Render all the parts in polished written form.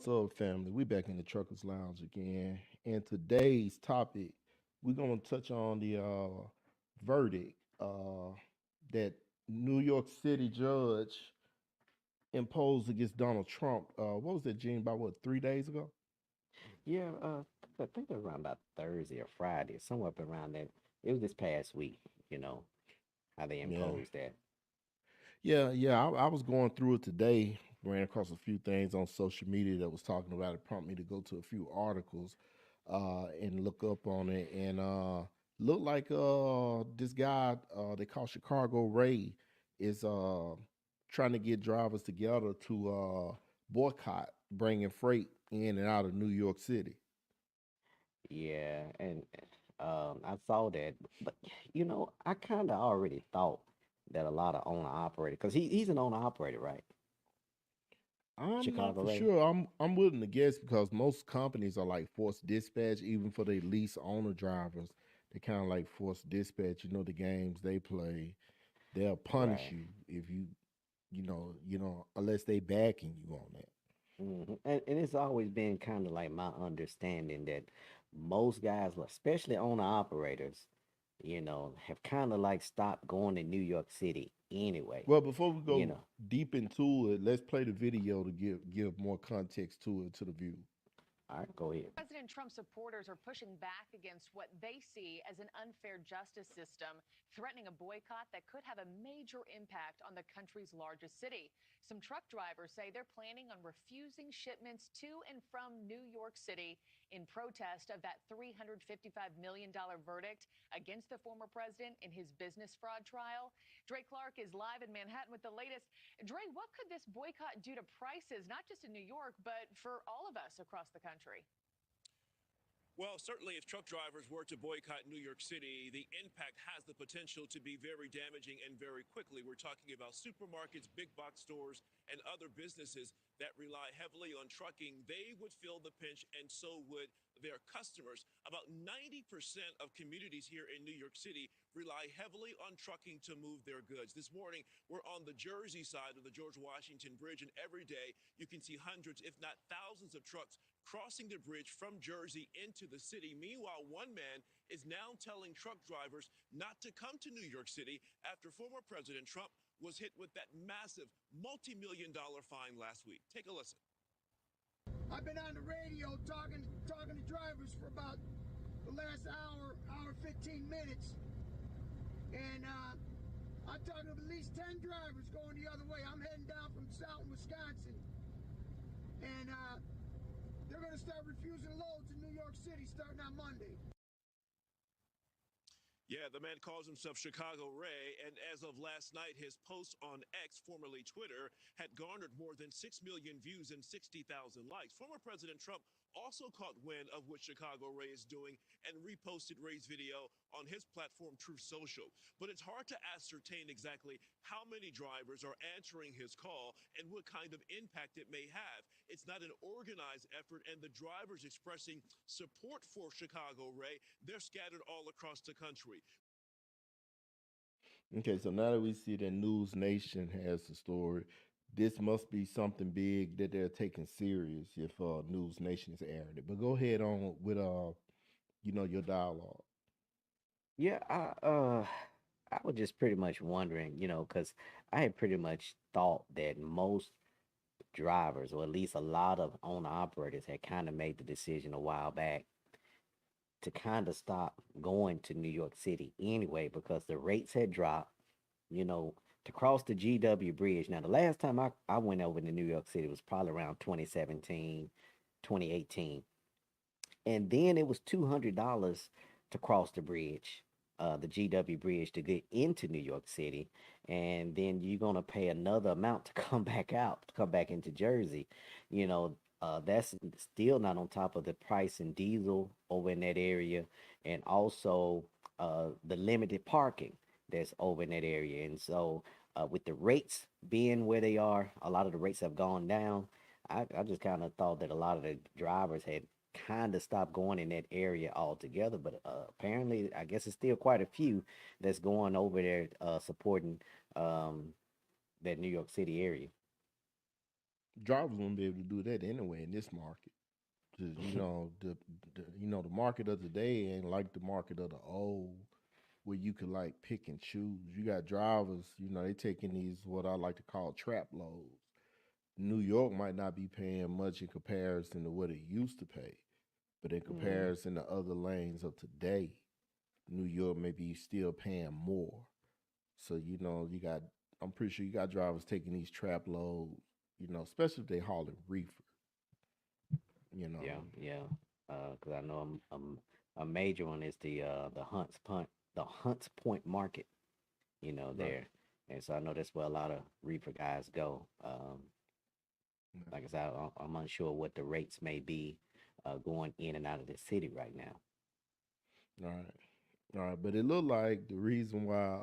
What's up, family? We back in the Truckers Lounge again. And today's topic, we're gonna touch on the verdict that New York City judge imposed against Donald Trump. What was that, Gene? About what, 3 days ago? Yeah, I think it was around about Thursday or Friday, somewhere up around that. It was this past week, you know, how they Yeah, imposed that. yeah. I was going through it today. Ran across a few things on social media that was talking about it. Prompted me to go to a few articles and look up on it. And looked like this guy they call Chicago Ray is trying to get drivers together to boycott bringing freight in and out of New York City. Yeah, and I saw that, but I kind of already thought that a lot of owner operator, because he's an owner operator, right? I'm not Chicago for Ray. sure. I'm willing to guess because most companies are like forced dispatch, even for their lease owner drivers. They kind of like forced dispatch. You know the games they play. They'll punish Right. you if unless they backing you on that. And it's always been kind of like my understanding that most guys, well, especially owner operators, have kind of like stopped going to New York City anyway. Well, before we You go know, deep into it, let's play the video to give more context to it to the view. all right, go ahead. President Trump supporters are pushing back against what they see as an unfair justice system, threatening a boycott that could have a major impact on the country's largest city. Some truck drivers say they're planning on refusing shipments to and from New York City in protest of that $355 million verdict against the former president in his business fraud trial. Dre Clark is live in Manhattan with the latest. Dre, what could this boycott do to prices, not just in New York, but for all of us across the country? Well, certainly, if truck drivers were to boycott New York City, the impact has the potential to be very damaging and very quickly. We're talking about supermarkets, big box stores, and other businesses that rely heavily on trucking. They would feel the pinch, and so would their customers. About 90% of communities here in New York City rely heavily on trucking to move their goods. This morning, we're on the Jersey side of the George Washington Bridge, and every day you can see hundreds, if not thousands, of trucks crossing the bridge from Jersey into the city. Meanwhile, one man is now telling truck drivers not to come to New York City after former President Trump was hit with that massive multi-million-dollar fine last week. Take a listen. I've been on the radio talking to drivers for about the last hour 15 minutes, and I'm talking to at least 10 drivers going the other way. I'm heading down from South Wisconsin, and they're going to start refusing loads in New York City starting on Monday. Yeah, the man calls himself Chicago Ray, and as of last night, his post on X, formerly Twitter, had garnered more than 6 million views and 60,000 likes. Former President Trump also caught wind of what Chicago Ray is doing and reposted Ray's video on his platform Truth Social. But it's hard to ascertain exactly how many drivers are answering his call and what kind of impact it may have. It's not an organized effort, and the drivers expressing support for Chicago Ray, they're scattered all across the country. Okay, so now that we see that News Nation has the story, this must be something big that they're taking serious if News Nation is airing it. But go ahead on with your dialogue. Yeah, I was just pretty much wondering, because I had pretty much thought that most drivers, or at least a lot of owner operators, had kind of made the decision a while back to kind of stop going to New York City anyway because the rates had dropped, you know, to cross the GW Bridge. Now, the last time I went over to New York City was probably around 2017, 2018. And then it was $200 to cross the bridge, the GW Bridge, to get into New York City. And then you're going to pay another amount to come back out, to come back into Jersey. That's still not on top of the price in diesel over in that area, and also the limited parking that's over in that area. And so, with the rates being where they are, a lot of the rates have gone down. I just kind of thought that a lot of the drivers had kind of stopped going in that area altogether. But apparently, I guess it's still quite a few that's going over there supporting um, that New York City area. Drivers wouldn't be able to do that anyway in this market. 'Cause, the market of today ain't like the market of the old, where you could like pick and choose. You got drivers, they taking these what I like to call trap loads. New York might not be paying much in comparison to what it used to pay, but in Mm, comparison to other lanes of today, New York may be still paying more. So you got. I'm pretty sure you got drivers taking these trap loads. Especially if they hauling reefer. You yeah, know, yeah. Because I know a major one is the Hunts Point Market. right? There, and so I know that's where a lot of reefer guys go. Yeah. Like I said, I'm unsure what the rates may be going in and out of the city right now. All right, all right. But it looked like the reason why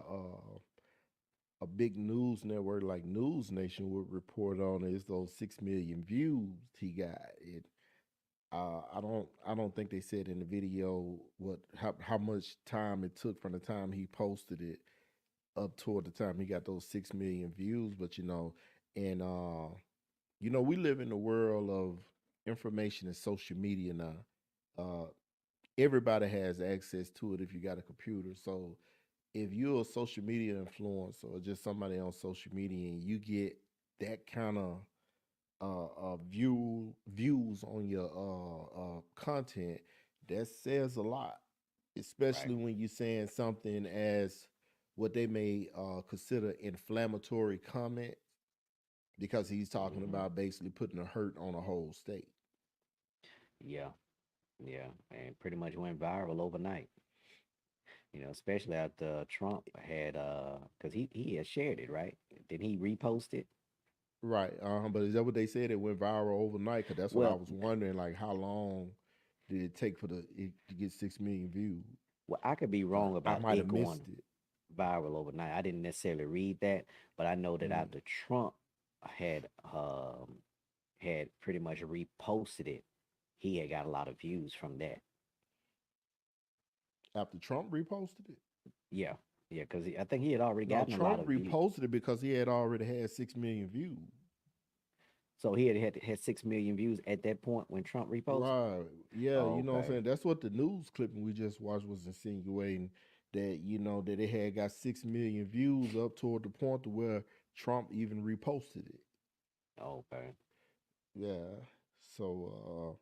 a big news network like News Nation would report on it is those 6 million views he got. I don't think they said in the video how much time it took from the time he posted it up toward the time he got those 6 million views. But and we live in a world of information and social media now. Uh, Everybody has access to it if you got a computer. So if you're a social media influencer or just somebody on social media and you get that kind of views on your content, that says a lot, Right. especially when you're saying something as what they may consider inflammatory comment, because he's talking Hmm. about basically putting a hurt on a whole state. Yeah, yeah, and pretty much went viral overnight. Especially after Trump had because he had shared it, right? Then he reposted. Right. But is that what they said? It went viral overnight? Because that's what I Well, was wondering. Like, how long did it take for it to get 6 million views? well, I could be Like, wrong I about might have it going missed it. viral overnight. I didn't necessarily read that, but I know that Mm. after Trump had had pretty much reposted it, he had got a lot of views from that. After Trump reposted it. Yeah, yeah, because I think he had already No, gotten a lot Trump of views. reposted it because he had already had 6 million views. So he had 6 million views at that point when Trump reposted. Right. Yeah, you know what I'm Okay, saying? That's what the news clipping we just watched was insinuating, that that it had got 6 million views up toward the point to where Trump even reposted it. okay, Yeah. So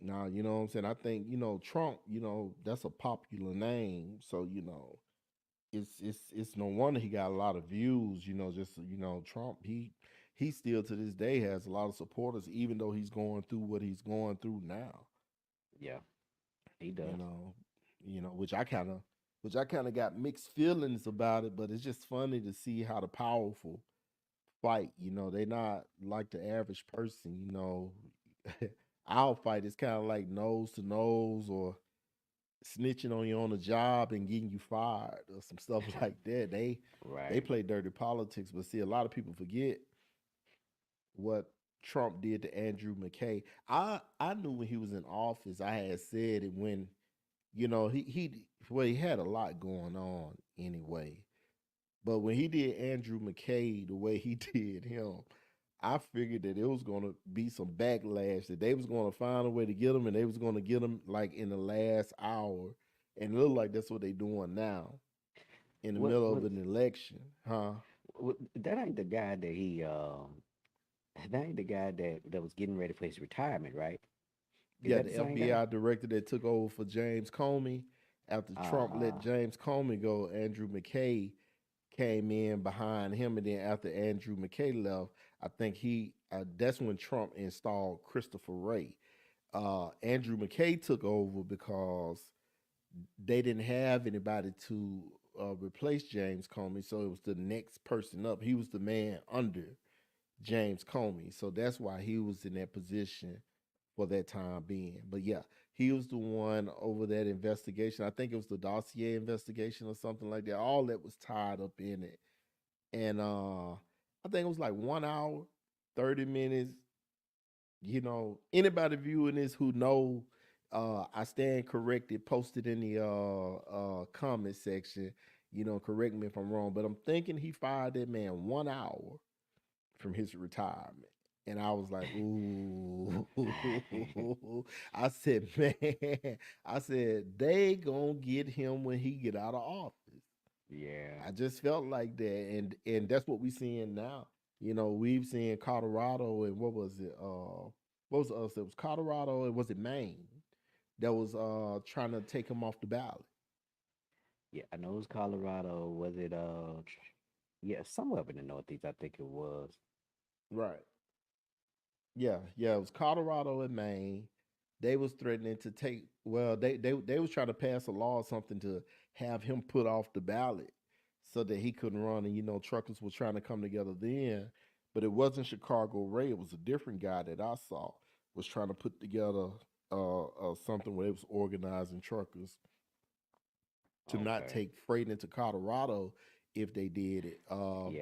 now, you know what I'm saying? I think, Trump, that's a popular name. So, it's no wonder he got a lot of views, just Trump, he still to this day has a lot of supporters, even though he's going through what he's going through now. yeah, he You does. know, which I kind of got mixed feelings about it, but it's just funny to see how the powerful fight. They not like the average person. Our fight is kind of like nose to nose, or snitching on you on the job and getting you fired, or some stuff like that. They Right. play dirty politics, but see, a lot of people forget what Trump did to Andrew McKay. I knew when he was in office. I had said it when he had a lot going on anyway. But when he did Andrew McKay the way he did him, I figured that it was going to be some backlash, that they was going to find a way to get him, and they was going to get him like in the last hour. And it looked like that's what they doing now in the What middle of what, an election, huh? what that ain't the guy that he that ain't the guy that was getting ready for his retirement, right? Is Yeah, that the the same guy? FBI director that took over for James Comey after Trump let Uh-huh. James Comey go, Andrew McKay came in behind him, and then after Andrew McKay left, I think that's when Trump installed Christopher Wray. Andrew McKay took over because they didn't have anybody to replace James Comey, so it was the next person up. He was the man under James Comey, so that's why he was in that position for that time being. But yeah, he was the one over that investigation. I think it was the dossier investigation or something like that. All that was tied up in it, and I think it was like 1 hour, 30 minutes. Anybody viewing this who know, I stand corrected. Posted in the comment section. Correct me if I'm wrong, but I'm thinking he fired that man 1 hour from his retirement. And I was like, ooh. I said, man, I said, they gonna get him when he get out of office. Yeah. I just felt like that, and that's what we seeing now. We've seen Colorado and what was it? What was us? It was Colorado and was it Maine that was trying to take him off the ballot. Yeah, I know it was Colorado. Was it yeah, somewhere up in the Northeast, I think it was. Right. Yeah, yeah, it was Colorado and Maine. They was threatening to take. Well, they was trying to pass a law or something to have him put off the ballot so that he couldn't run. And truckers were trying to come together then, but it wasn't Chicago Ray. It was a different guy that I saw was trying to put together something where it was organizing truckers to not Okay. take freight into Colorado if they did it.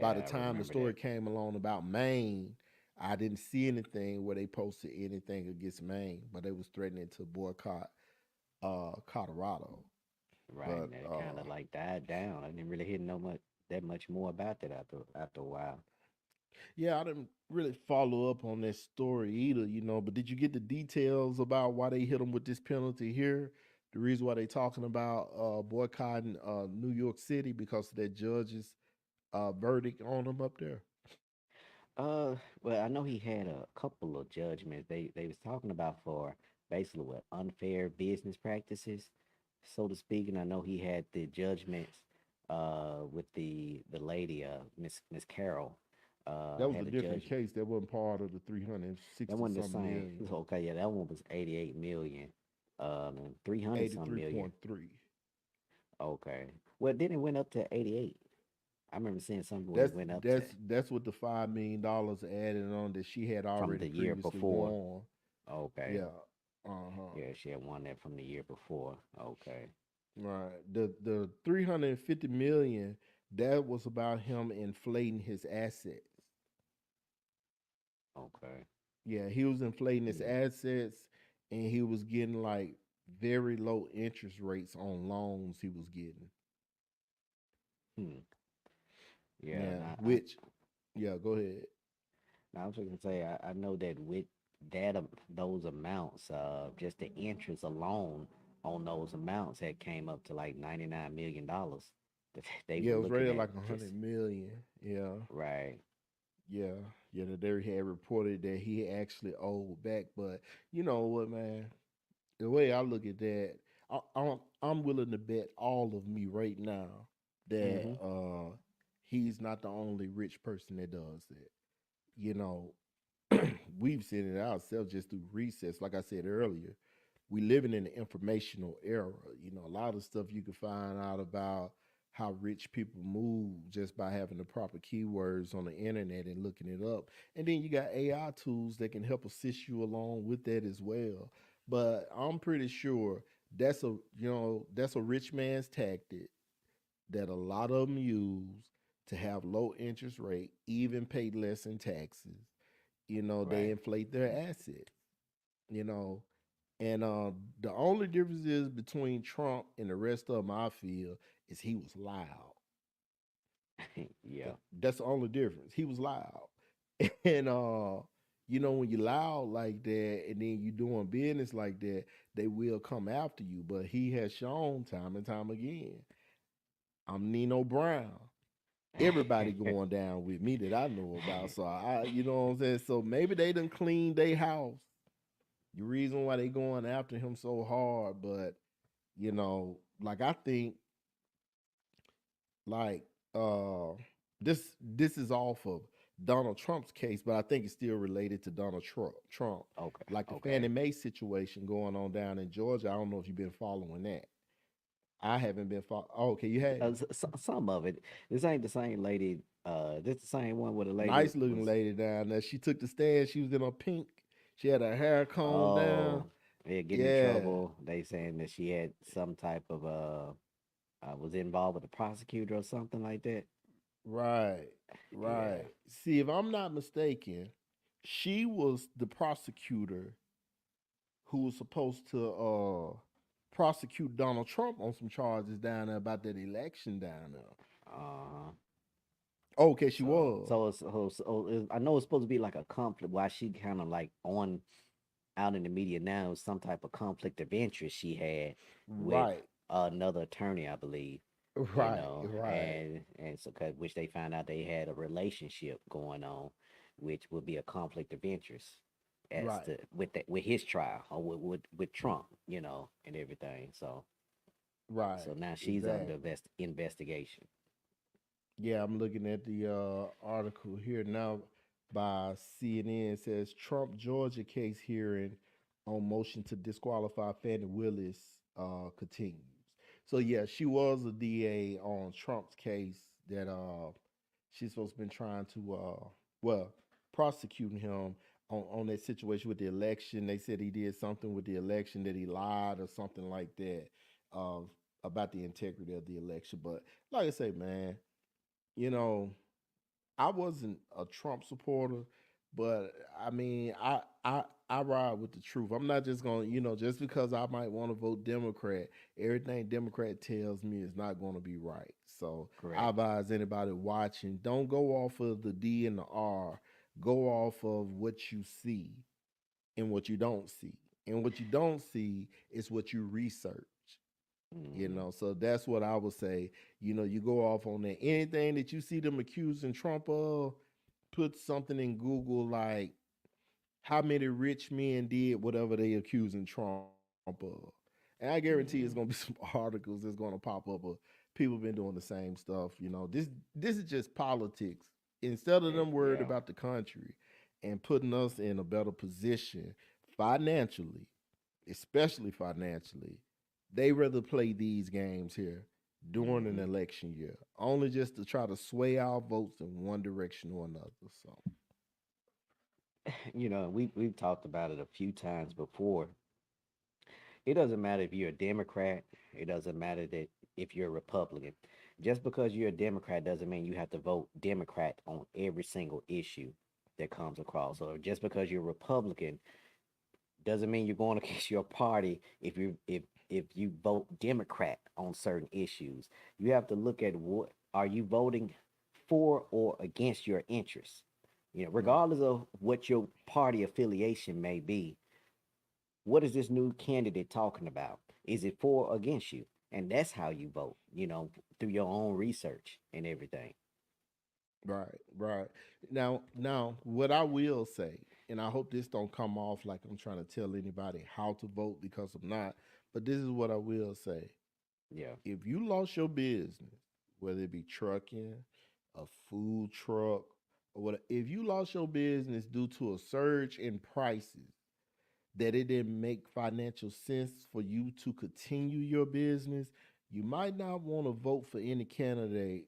By the Yeah, I time the remember story that. came along about Maine, I didn't see anything where they posted anything against Maine, but they was threatening to boycott Colorado. Right, But and it kind of like died down. I didn't really hear no much that much more about that after a while. yeah, I didn't really follow up on that story either, But did you get the details about why they hit them with this penalty here? The reason why they talking about boycotting New York City because of that judge's verdict on them up there. Well, I know he had a couple of judgments. They was talking about for basically what unfair business practices, so to speak. And I know he had the judgments with the lady Miss Carroll That was a had a different judgment. case. That wasn't part of the That 360 wasn't the something same. million. Okay, yeah, that one was 88 million, and 300 some million. 83.3. Okay, well then it went up to 88. I remember seeing something where it That's went up to that's that's what the $5 million added on that she had from already the year previously before. won. Okay. Yeah. Uh-huh. Yeah, she had won that from the year before. Okay. Right. The 350 million, that was about him inflating his assets. Okay. Yeah, he was inflating his Yeah. assets and he was getting like very low interest rates on loans he was getting. Hmm. Yeah. Yeah, which yeah, go ahead. I was gonna say I know that with those amounts, just the interest alone on those amounts had came up to like $99 million that they Yeah, were it was looking rated at like a just 100 million. Yeah, right. yeah, yeah. The Derry had reported that he actually owed back, but you know what, man? The way I look at that, I'm willing to bet all of me right now that Mm-hmm. he's not the only rich person that does that. You know, we've seen it ourselves just through research. Like I said earlier, we living in an informational era. A lot of stuff you can find out about how rich people move just by having the proper keywords on the internet and looking it up. And then you got AI tools that can help assist you along with that as well. But I'm pretty sure that's a rich man's tactic that a lot of them use to have low interest rate, even pay less in taxes. They Right. inflate their assets. You know, and the only difference is between Trump and the rest of them, I feel, is he was loud. Yeah. That's the only difference. He was loud. And when you loud like that and then you doing business like that, they will come after you. But he has shown time and time again, I'm Nino Brown. Everybody going down with me that I know about. So you know what I'm saying? So maybe they done cleaned their house. The reason why they going after him so hard, but like I think like uh this is off of Donald Trump's case, but I think it's still related to Donald Trump. Okay. Like the Fannie Okay. Mae situation going on down in Georgia. I don't know if you've been following that. I haven't been following. Oh, okay, you have. Some of it. This ain't the same lady. This the same one where the lady Nice looking was. lady down there. She took the stand. She was in a pink. She had her hair combed down. Oh, yeah, getting in Yeah, trouble. They saying that she had some type of was involved with a prosecutor or something like that. right, Yeah. right. See, if I'm not mistaken, she was the prosecutor who was supposed to prosecute Donald Trump on some charges down there about that election down there. Uh, Okay, she So, was. I know it's supposed to be like a conflict. Why she kind of like on out in the media now, some type of conflict of interest she had with Right, another attorney, I believe. right, right, And so which they found out they had a relationship going on, which would be a conflict of interest as right, to with his trial or with Trump, and everything. So right. now she's under Exactly. investigation. Yeah, I'm looking at the article here now by CNN. It says Trump Georgia case hearing on motion to disqualify Fannie Willis continues. So yeah, she was a DA on Trump's case that she's supposed to been trying to well prosecuting him on that situation with the election. They said he did something with the election, that he lied or something like that uh, about the integrity of the election. But like I say, man, you know, I wasn't a Trump supporter, but I mean, I ride with the truth. I'm not just going, to just because I might want to vote Democrat, everything Democrat tells me is not going to be right. So I Correct. advise anybody watching, don't go off of the D and the R. Go off of what you see and what you don't see. And what you don't see is what you research. Hmm. So that's what I would say. You go off on that. Anything that you see them accusing Trump of, put something in Google like how many rich men did whatever they accusing Trump of. And I guarantee it's gonna be some Hmm. articles that's gonna pop up of people been doing the same stuff. This is just politics. Instead of them worried Yeah. about the country and putting us in a better position financially, especially financially, they rather play these games here during an Hmm. election year, only just to try to sway our votes in one direction or another. So, We've talked about it a few times before. It doesn't matter if you're a Democrat. It doesn't matter that if you're a Republican. Just because you're a Democrat doesn't mean you have to vote Democrat on every single issue that comes across. Or just because you're a Republican doesn't mean you're going against your party if you vote Democrat on certain issues. You have to look at what are you voting for or against your interests. right, Regardless of what your party affiliation may be, what is this new candidate talking about? Is it for or against you? And that's how you vote, through your own research and everything. right. Now, what I will say, and I hope this don't come off like I'm trying to tell anybody how to vote because I'm not, but this is what I will say. Yeah. If you lost your business, whether it be trucking, a food truck, or what, if you lost your business due to a surge in prices, that it didn't make financial sense for you to continue your business, you might not want to vote for any candidate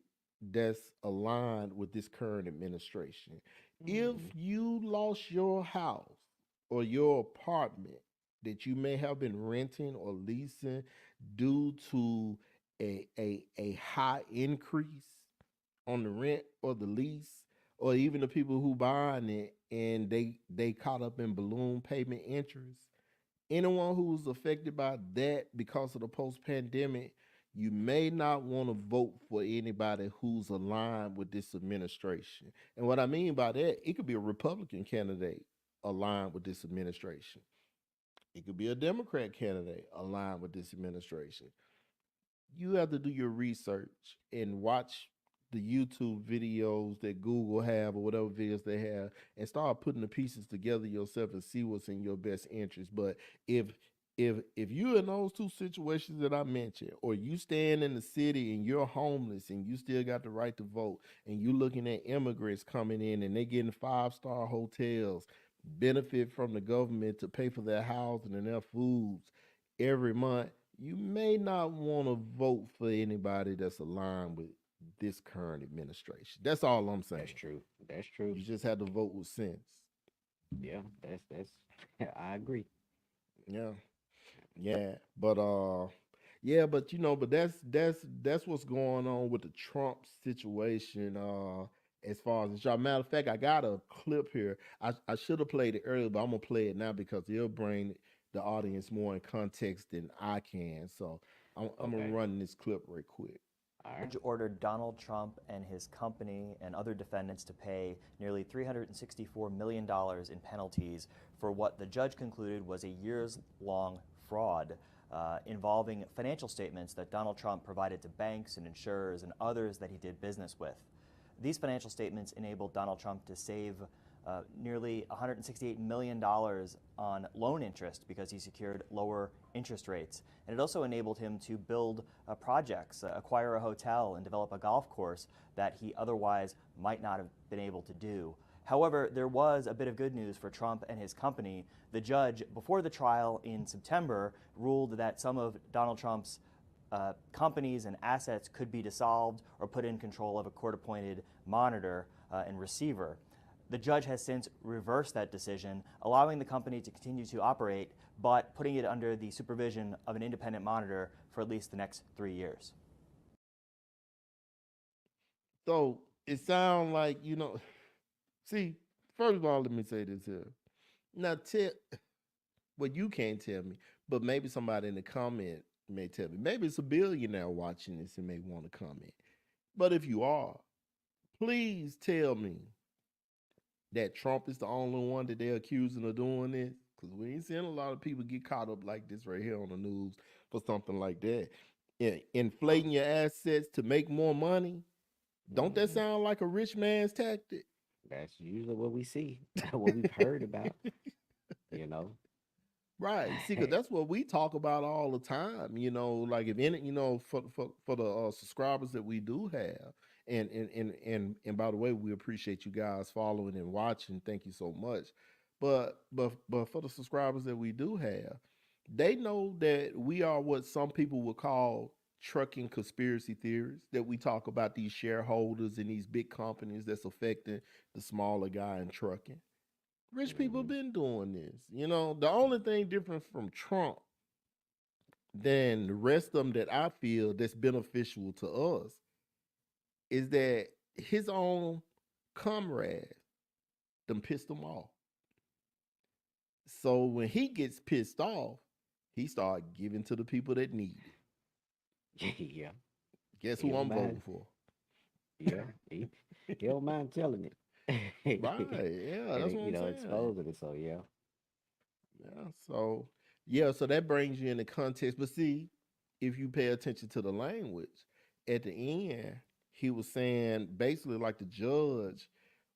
that's aligned with this current administration. If Hmm. you lost your house or your apartment that you may have been renting or leasing due to a high increase on the rent or the lease, or even the people who buying it and they caught up in balloon payment interest, anyone who's affected by that because of the post pandemic, you may not want to vote for anybody who's aligned with this administration. And what I mean by that, it could be a Republican candidate aligned with this administration. It could be a Democrat candidate aligned with this administration. You have to do your research and watch the YouTube videos that Google have or whatever videos they have, and start putting the pieces together yourself and see what's in your best interest. But if if you're in those two situations that I mentioned, or you stand in the city and you're homeless and you still got the right to vote, and you looking at immigrants coming in and they getting 5-star hotels, benefit from the government to pay for their housing and their foods every month, you may not want to vote for anybody that's aligned with this current administration. That's all I'm That's saying. true. That's true. You just have to vote with sense. Yeah, that's I agree. Yeah. Yeah. But that's what's going on with the Trump situation as far as the job. Matter of fact, I got a clip here. I should have played it earlier, but I'm gonna play it now because it'll bring the audience more in context than I can. So I'm gonna Okay. run this clip real quick. All The right. judge ordered Donald Trump and his company and other defendants to pay nearly $364 million in penalties for what the judge concluded was a years-long fraud involving financial statements that Donald Trump provided to banks and insurers and others that he did business with. These financial statements enabled Donald Trump to save nearly $168 million on loan interest because he secured lower interest rates. And it also enabled him to build projects, acquire a hotel, and develop a golf course that he otherwise might not have been able to do. However, there was a bit of good news for Trump and his company. The judge, before the trial in September, ruled that some of Donald Trump's companies and assets could be dissolved or put in control of a court-appointed monitor and receiver. The judge has since reversed that decision, allowing the company to continue to operate, but putting it under the supervision of an independent monitor for at least the next 3 years. So it sounds like, see, first of all, let me say this here. Now, well, you can't tell me, but maybe somebody in the comment may tell me. Maybe it's a billionaire watching this and may want to comment. But if you are, please tell me that Trump is the only one that they're accusing of doing this. Because we ain't seeing a lot of people get caught up like this right here on the news for something like that. Yeah, inflating your assets to make more money. Don't that Mm-hmm. sound like a rich man's tactic? That's usually what we see, what we've heard about, you know. Right. See, because that's what we talk about all the time. Like if any, for the subscribers that we do have, and by the way, we appreciate you guys following and watching. Thank you so much. But for the subscribers that we do have, they know that we are what some people would call trucking conspiracy theories. That we talk about these shareholders and these big companies that's affecting the smaller guy in trucking. Rich people Mm-hmm. been doing this. The only thing different from Trump than the rest of them that I feel that's beneficial to us is that his own comrades them pissed him off. So when he gets pissed off, he start giving to the people that need it. Yeah, Guess he who don't I'm mind. voting for? Yeah, he don't mind telling it. Right. Yeah, And that's what I'm saying. exposing it. So yeah. So that brings you into context. But see, if you pay attention to the language, at the end, he was saying basically like the judge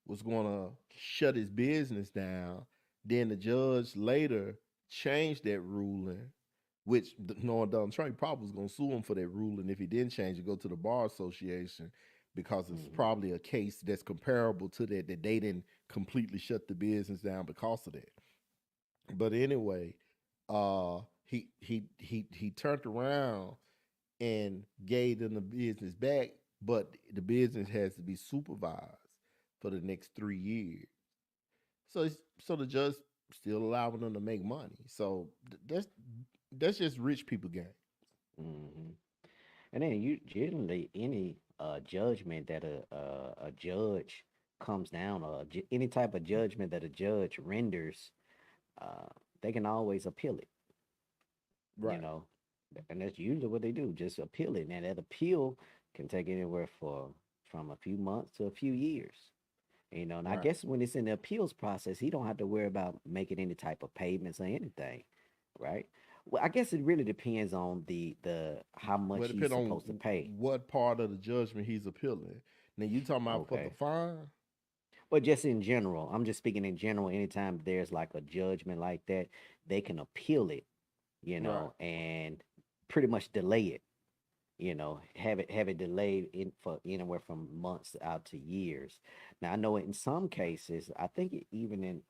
was gonna shut his business down. Then the judge later changed that ruling, which knowing Donald Trump probably was gonna sue him for that ruling if he didn't change it, go to the bar association because it's Mm-hmm. probably a case that's comparable to that they didn't completely shut the business down because of that. But anyway, he turned around and gave them the business back, but the business has to be supervised for the next 3 years. So the judge still allowing them to make money. So that's just rich people game. Mm-hmm. And then you generally any judgment that a judge comes down, or any type of judgment that a judge renders, uh, they can always appeal it. You Right, know, and that's usually what they do, just appeal it. And that appeal can take anywhere for from a few months to a few years. And I right. guess when it's in the appeals process, he don't have to worry about making any type of payments or anything, right? Well, I guess it really depends on the how Well, much it he's depends on supposed to pay. what part of the judgment he's appealing. Now you talking about for the Okay. fine? But just in general, I'm just speaking in general. Anytime there's like a judgment like that, they can appeal it, Right. and pretty much delay it, have it delayed in for anywhere from months out to years. Now I know in some cases, I think even in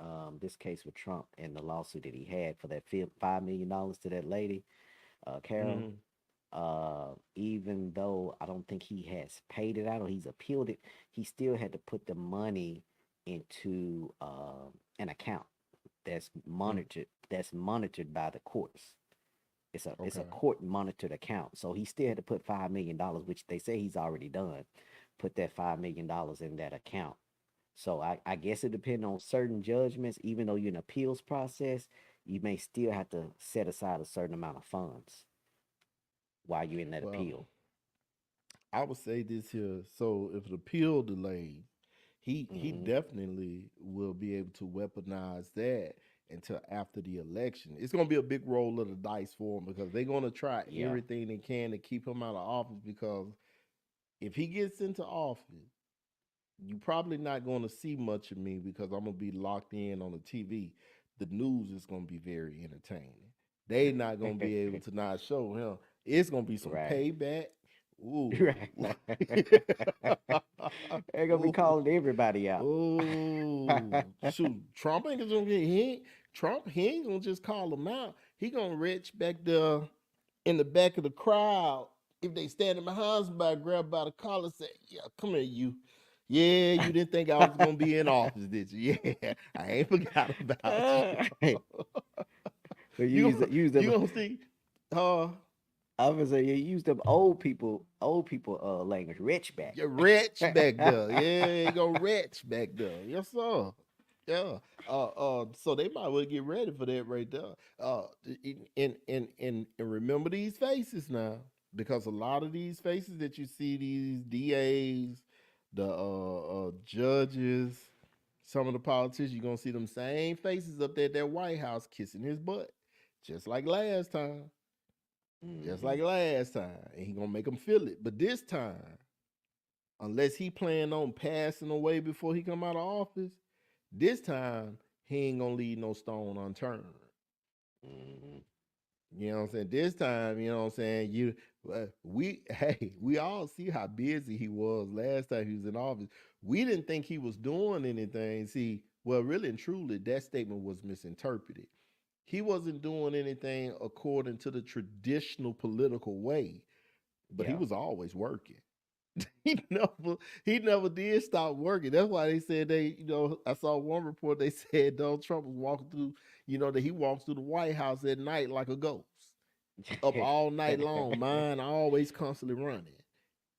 this case with Trump and the lawsuit that he had for that $5 million to that lady, Carol. Hmm. Even though I don't think he has paid it out or he's appealed it, he still had to put the money into an account that's monitored by the courts. It's a Okay. court monitored account. So he still had to put $5 million, which they say he's already done. Put that $5 million in that account. So I guess it depends on certain judgments. Even though you're in appeals process, you may still have to set aside a certain amount of funds while you're in that Well, appeal. I would say this here. So if the appeal delays, he Hmm. definitely will be able to weaponize that until after the election. It's going to be a big roll of the dice for him because they're going to try Yeah. everything they can to keep him out of office. Because if he gets into office, you probably not going to see much of me because I'm going to be locked in on the TV. The news is going to be very entertaining. They not going to be able to not show him. It's going to be some Right. payback. Ooh. Right. They're gonna be Ooh. calling everybody out. Oh shoot! Trump ain't gonna get Trump. He ain't gonna just call him out. He gonna reach back there in the back of the crowd. If they standing behind somebody, grab by the collar, and say, "Yeah, come here, you. Yeah, you didn't think I was gonna be in office, did you? Yeah, I ain't forgot about you. Hey, so use You them. gonna see? Uh, I was say you use them old people language. Rich back. You're rich back there. Yeah, you go rich back there. Yes, sir. Yeah. So they might well get ready for that right there. And remember these faces now, because a lot of these faces that you see, these DAs, the judges, some of the politicians, you're gonna see them same faces up there at that White House kissing his butt, just like last time. Just Hmm. like last time, and he gonna make them feel it. But this time, unless he plan on passing away before he come out of office, this time he ain't gonna leave no stone unturned. Hmm. You know what I'm saying? This time, you know what I'm saying? We hey, we all see how busy he was last time he was in office. We didn't think he was doing anything. See, well, really and truly, that statement was misinterpreted. He wasn't doing anything according to the traditional political way, but he Yeah. was always working. He never did stop working. That's why they said I saw one report they said Donald Trump was walking through, that he walks through the White House at night like a ghost. Up all night long. Mine always constantly running.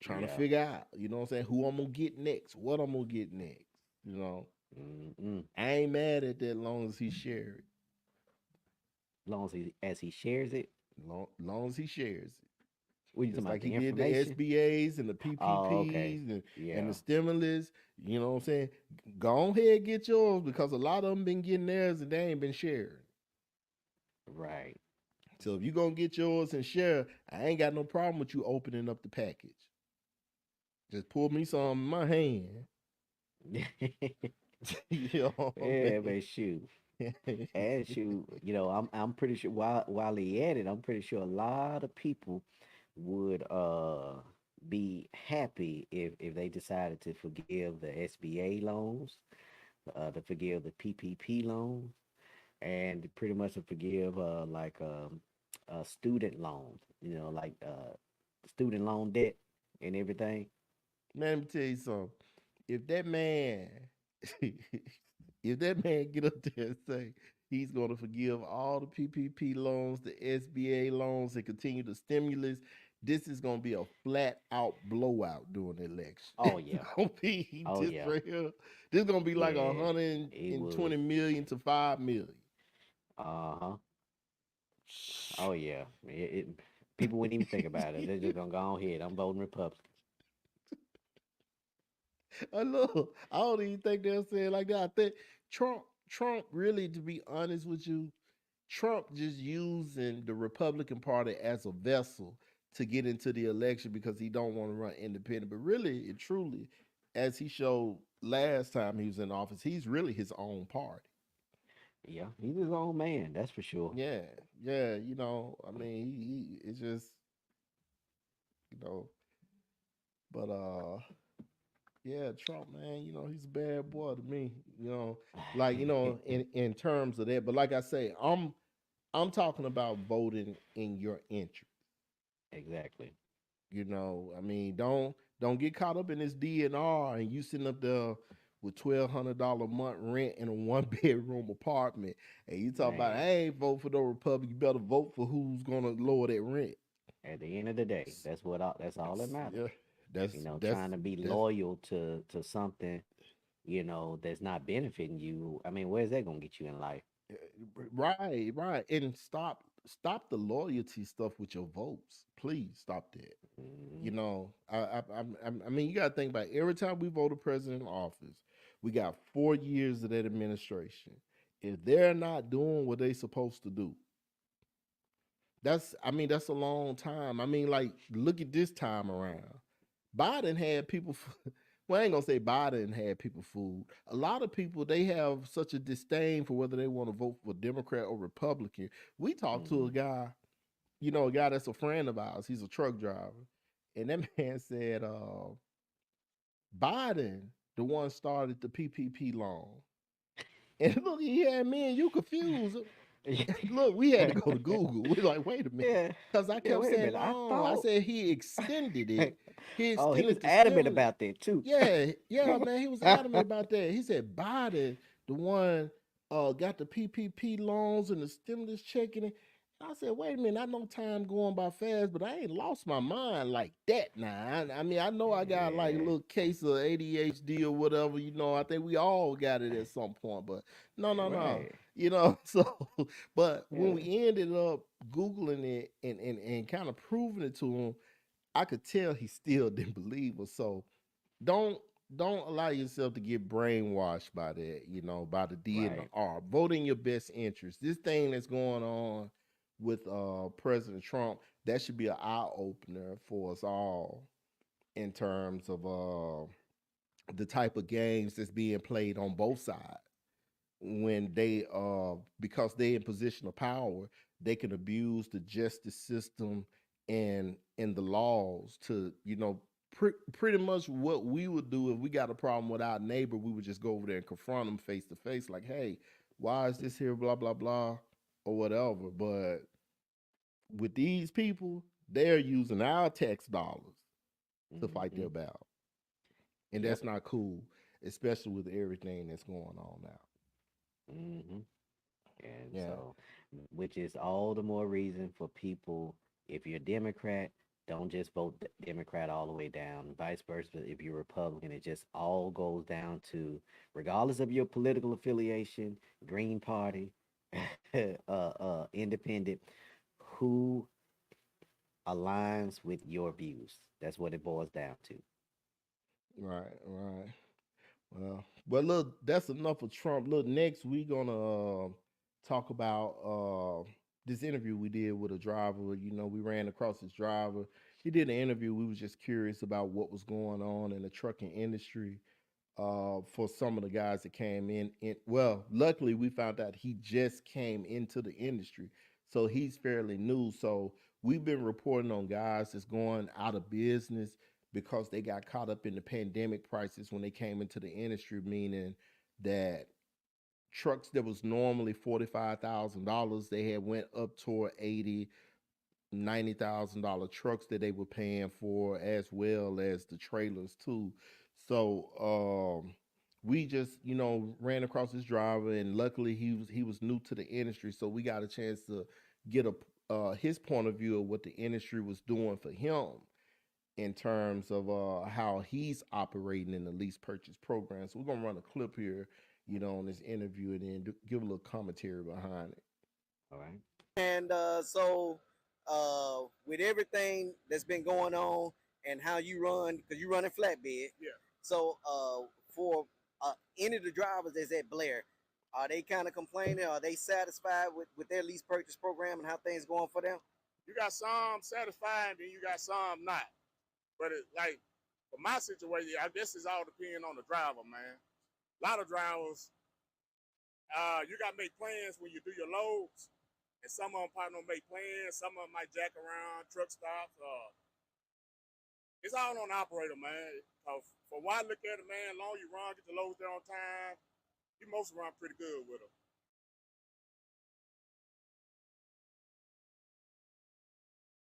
Trying to Yeah. figure out, what I'm saying, who I'm gonna get next, what I'm gonna get next. You know. Mm-mm. I ain't mad at that long as he shared it. Long as he shares it. Long as he shares it. What you talking Just about? like The he did the information? SBAs and the Oh, okay. PPPs and Yeah. the stimulus. You know what I'm saying? Go ahead, get yours, because a lot of them been getting theirs and they ain't been sharing. Right. So if you gonna get yours and share, I ain't got no problem with you opening up the package. Just pull me some in my hand. You know what I Yeah, mean? but shoot. And shoot, I'm pretty sure while he at it, I'm pretty sure a lot of people would be happy if they decided to forgive the SBA loans, to forgive the PPP loans, and pretty much to forgive student loans, like student loan debt and everything. Man, let me tell you something. If that man, if that man get up there and say he's going to forgive all the PPP loans, the SBA loans, and continue the stimulus, this is going to be a flat out blowout during the election. Oh It's yeah. going to be Oh this yeah. right here. This is going to be like Yeah. 120 It would. million to 5 million. Uh-huh. Oh yeah. People wouldn't even think about it. They're just gonna go on ahead. I'm voting Republican. I know. I don't even think they'll say it like that. I think Trump really, to be honest with you, Trump just using the Republican Party as a vessel to get into the election because he don't want to run independent. But really and truly, as he showed last time he was in office, he's really his own party. Yeah, he's his own man, that's for sure. Yeah, yeah. I mean, he it's just you know, but yeah, Trump, man, he's a bad boy to me. Like in terms of that. But like I say, I'm talking about voting in your interest. Exactly. I mean, don't get caught up in this DNR and you sitting up there with $1,200 a month rent in a one bedroom apartment, and you talk about I Man, ain't vote for no Republican. You better vote for who's gonna lower that rent. at the end of the day, that's all that matters. Yeah, that's that's Trying to be that's loyal to something, that's not benefiting you. I mean, where's that gonna get you in life? right, right, and stop the loyalty stuff with your votes. Please stop that. Mhm. You know, I mean, you got to think about it. Every time we vote a president in office, we got 4 years of that administration. If they're not doing what they supposed to do, I mean, that's a long time. I mean, like, look at this time around. Biden had people. Well, I ain't gonna say Biden had people fooled. A lot of people they have such a disdain for whether they want to vote for Democrat or Republican. We talked to a Mhm. guy, a guy that's a friend of ours. He's a truck driver, and that man said, Biden, the one started the PPP loan. And look, he had me and you confused. Look, we had to go to Google. We're like, wait a minute. Yeah. Because I Yeah, kept wait a saying, minute. I no. I thought said he extended it. He oh, he was extended the adamant stimulus. about that too. Yeah, yeah, man. He was adamant about that. He said Biden, the one got the PPP loans and the stimulus checking it. I said, wait a minute, I know time going by fast, but I ain't lost my mind like that now. I mean, I know I got like a Yeah. little case of ADHD or whatever, I think we all got it at some point, but no, no, no. Right. So but when Yeah. we ended up Googling it and kind of proving it to him, I could tell he still didn't believe us. So don't don't allow yourself to get brainwashed by that, by the D and the Right. R. Vote in your best interest. This thing that's going on with President Trump, that should be an eye opener for us all in terms of the type of games that's being played on both sides when they because they in position of power, they can abuse the justice system and the laws to pretty much what we would do if we got a problem with our neighbor. We would just go over there and confront them face to face, like, hey, why is this here, blah blah blah, or whatever. But with these people, they're using our tax dollars to fight Hmm. their battle, and Yep. that's not cool, especially with everything that's going on now. Hmm. And Yeah. so, which is all the more reason for people, if you're a Democrat, don't just vote Democrat all the way down. Vice versa, if you're Republican, it just all goes down to, regardless of your political affiliation, Green Party, Independent, who aligns with your views. That's what it boils down to. Right, right. Well, look, that's enough of Trump. Look, next we gonna talk about this interview we did with a driver. We ran across this driver. He did an interview. We was just curious about what was going on in the trucking industry. For some of the guys that came in. Well, luckily we found out he just came into the industry, so he's fairly new. So we've been reporting on guys that's going out of business because they got caught up in the pandemic prices when they came into the industry, meaning that trucks that was normally $45,000, they had went up toward 80, $90,000 trucks that they were paying for, as well as the trailers too. So we just ran across this driver, and luckily he was new to the industry, so we got a chance to get a his point of view of what the industry was doing for him in terms of how he's operating in the lease purchase program. So we're gonna run a clip here, on this interview, and then give a little commentary behind it. All right. And with everything that's been going on and how you run, because you run a flatbed. Yeah. So for any of the drivers that's at Blair, are they kind of complaining? Are they satisfied with their lease purchase program and how things going for them? You got some satisfied, and you got some not. But like for my situation, I guess it's all depending on the driver, man. A lot of drivers, you got to make plans when you do your loads, and some of them probably don't make plans. Some of them might jack around truck stops. It's all on the operator, man. For what I look at it, man, as long as you run, get the loads there on time, you most run pretty good with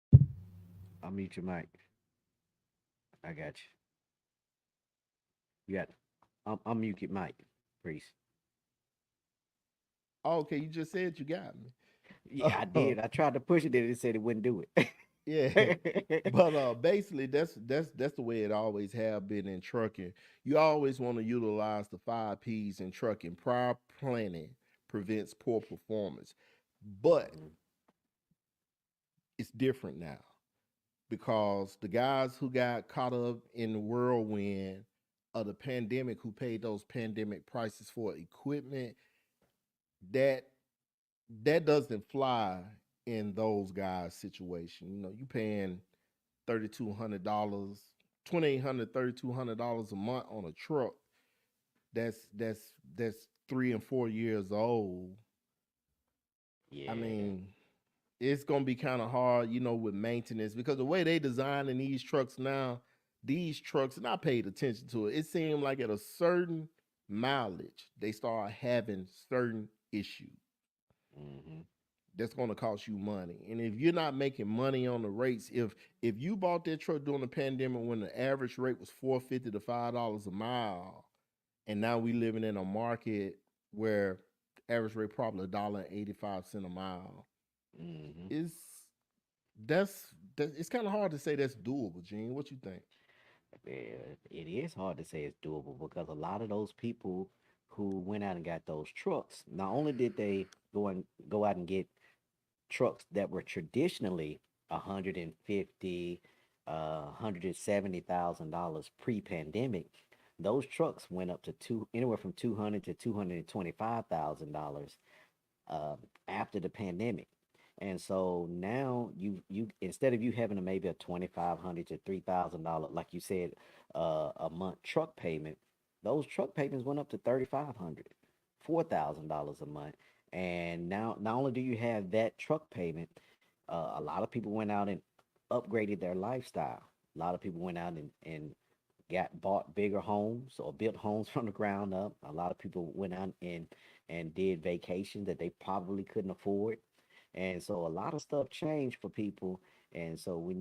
them. I'll mute your mic. I got you. You got. I'll mute your mic, priest. Oh, okay, you just said you got me. Yeah, I did. I tried to push it, and it said it wouldn't do Yeah, it. but basically that's the way it always have been in trucking. You always want to utilize the 5 P's in trucking. Prior planning prevents poor performance. But Mhm. it's different now because the guys who got caught up in the whirlwind of the pandemic, who paid those pandemic prices for equipment, that that doesn't fly in those guys' situation. You know, you paying $3,200, $2,800, $3,200 a month on a truck. That's 3 and 4 years old. I Yeah. mean, it's gonna be kind of hard, with maintenance because the way they designing these trucks now, these trucks, and I paid attention to it. It seemed like at a certain mileage, they start having certain issues Hmm. that's going to cost you money. And if you're not making money on the rates, if you bought that truck during the pandemic when the average rate was $4.50 to $5 a mile, and now we living in a market where average rate probably $1.85 a mile, Hmm. is that it's kind of hard to say that's doable. Gene, what you think? Yeah, it is hard to say it's doable because a lot of those people who went out and got those trucks, not only did they go out and get trucks that were traditionally 150, $170,000 pre-pandemic, those trucks went up to anywhere from 200 to $225,000 uh, after the pandemic. And so now you instead of you having a maybe a $2,500 to $3,000, like you said, a month truck payment, those truck payments went up to 3,500, $4,000 a month. And now not only do you have that truck payment, a lot of people went out and upgraded their lifestyle. A lot of people went out and bought bigger homes or built homes from the ground up. A lot of people went out and did vacations that they probably couldn't afford. And so a lot of stuff changed for people. And so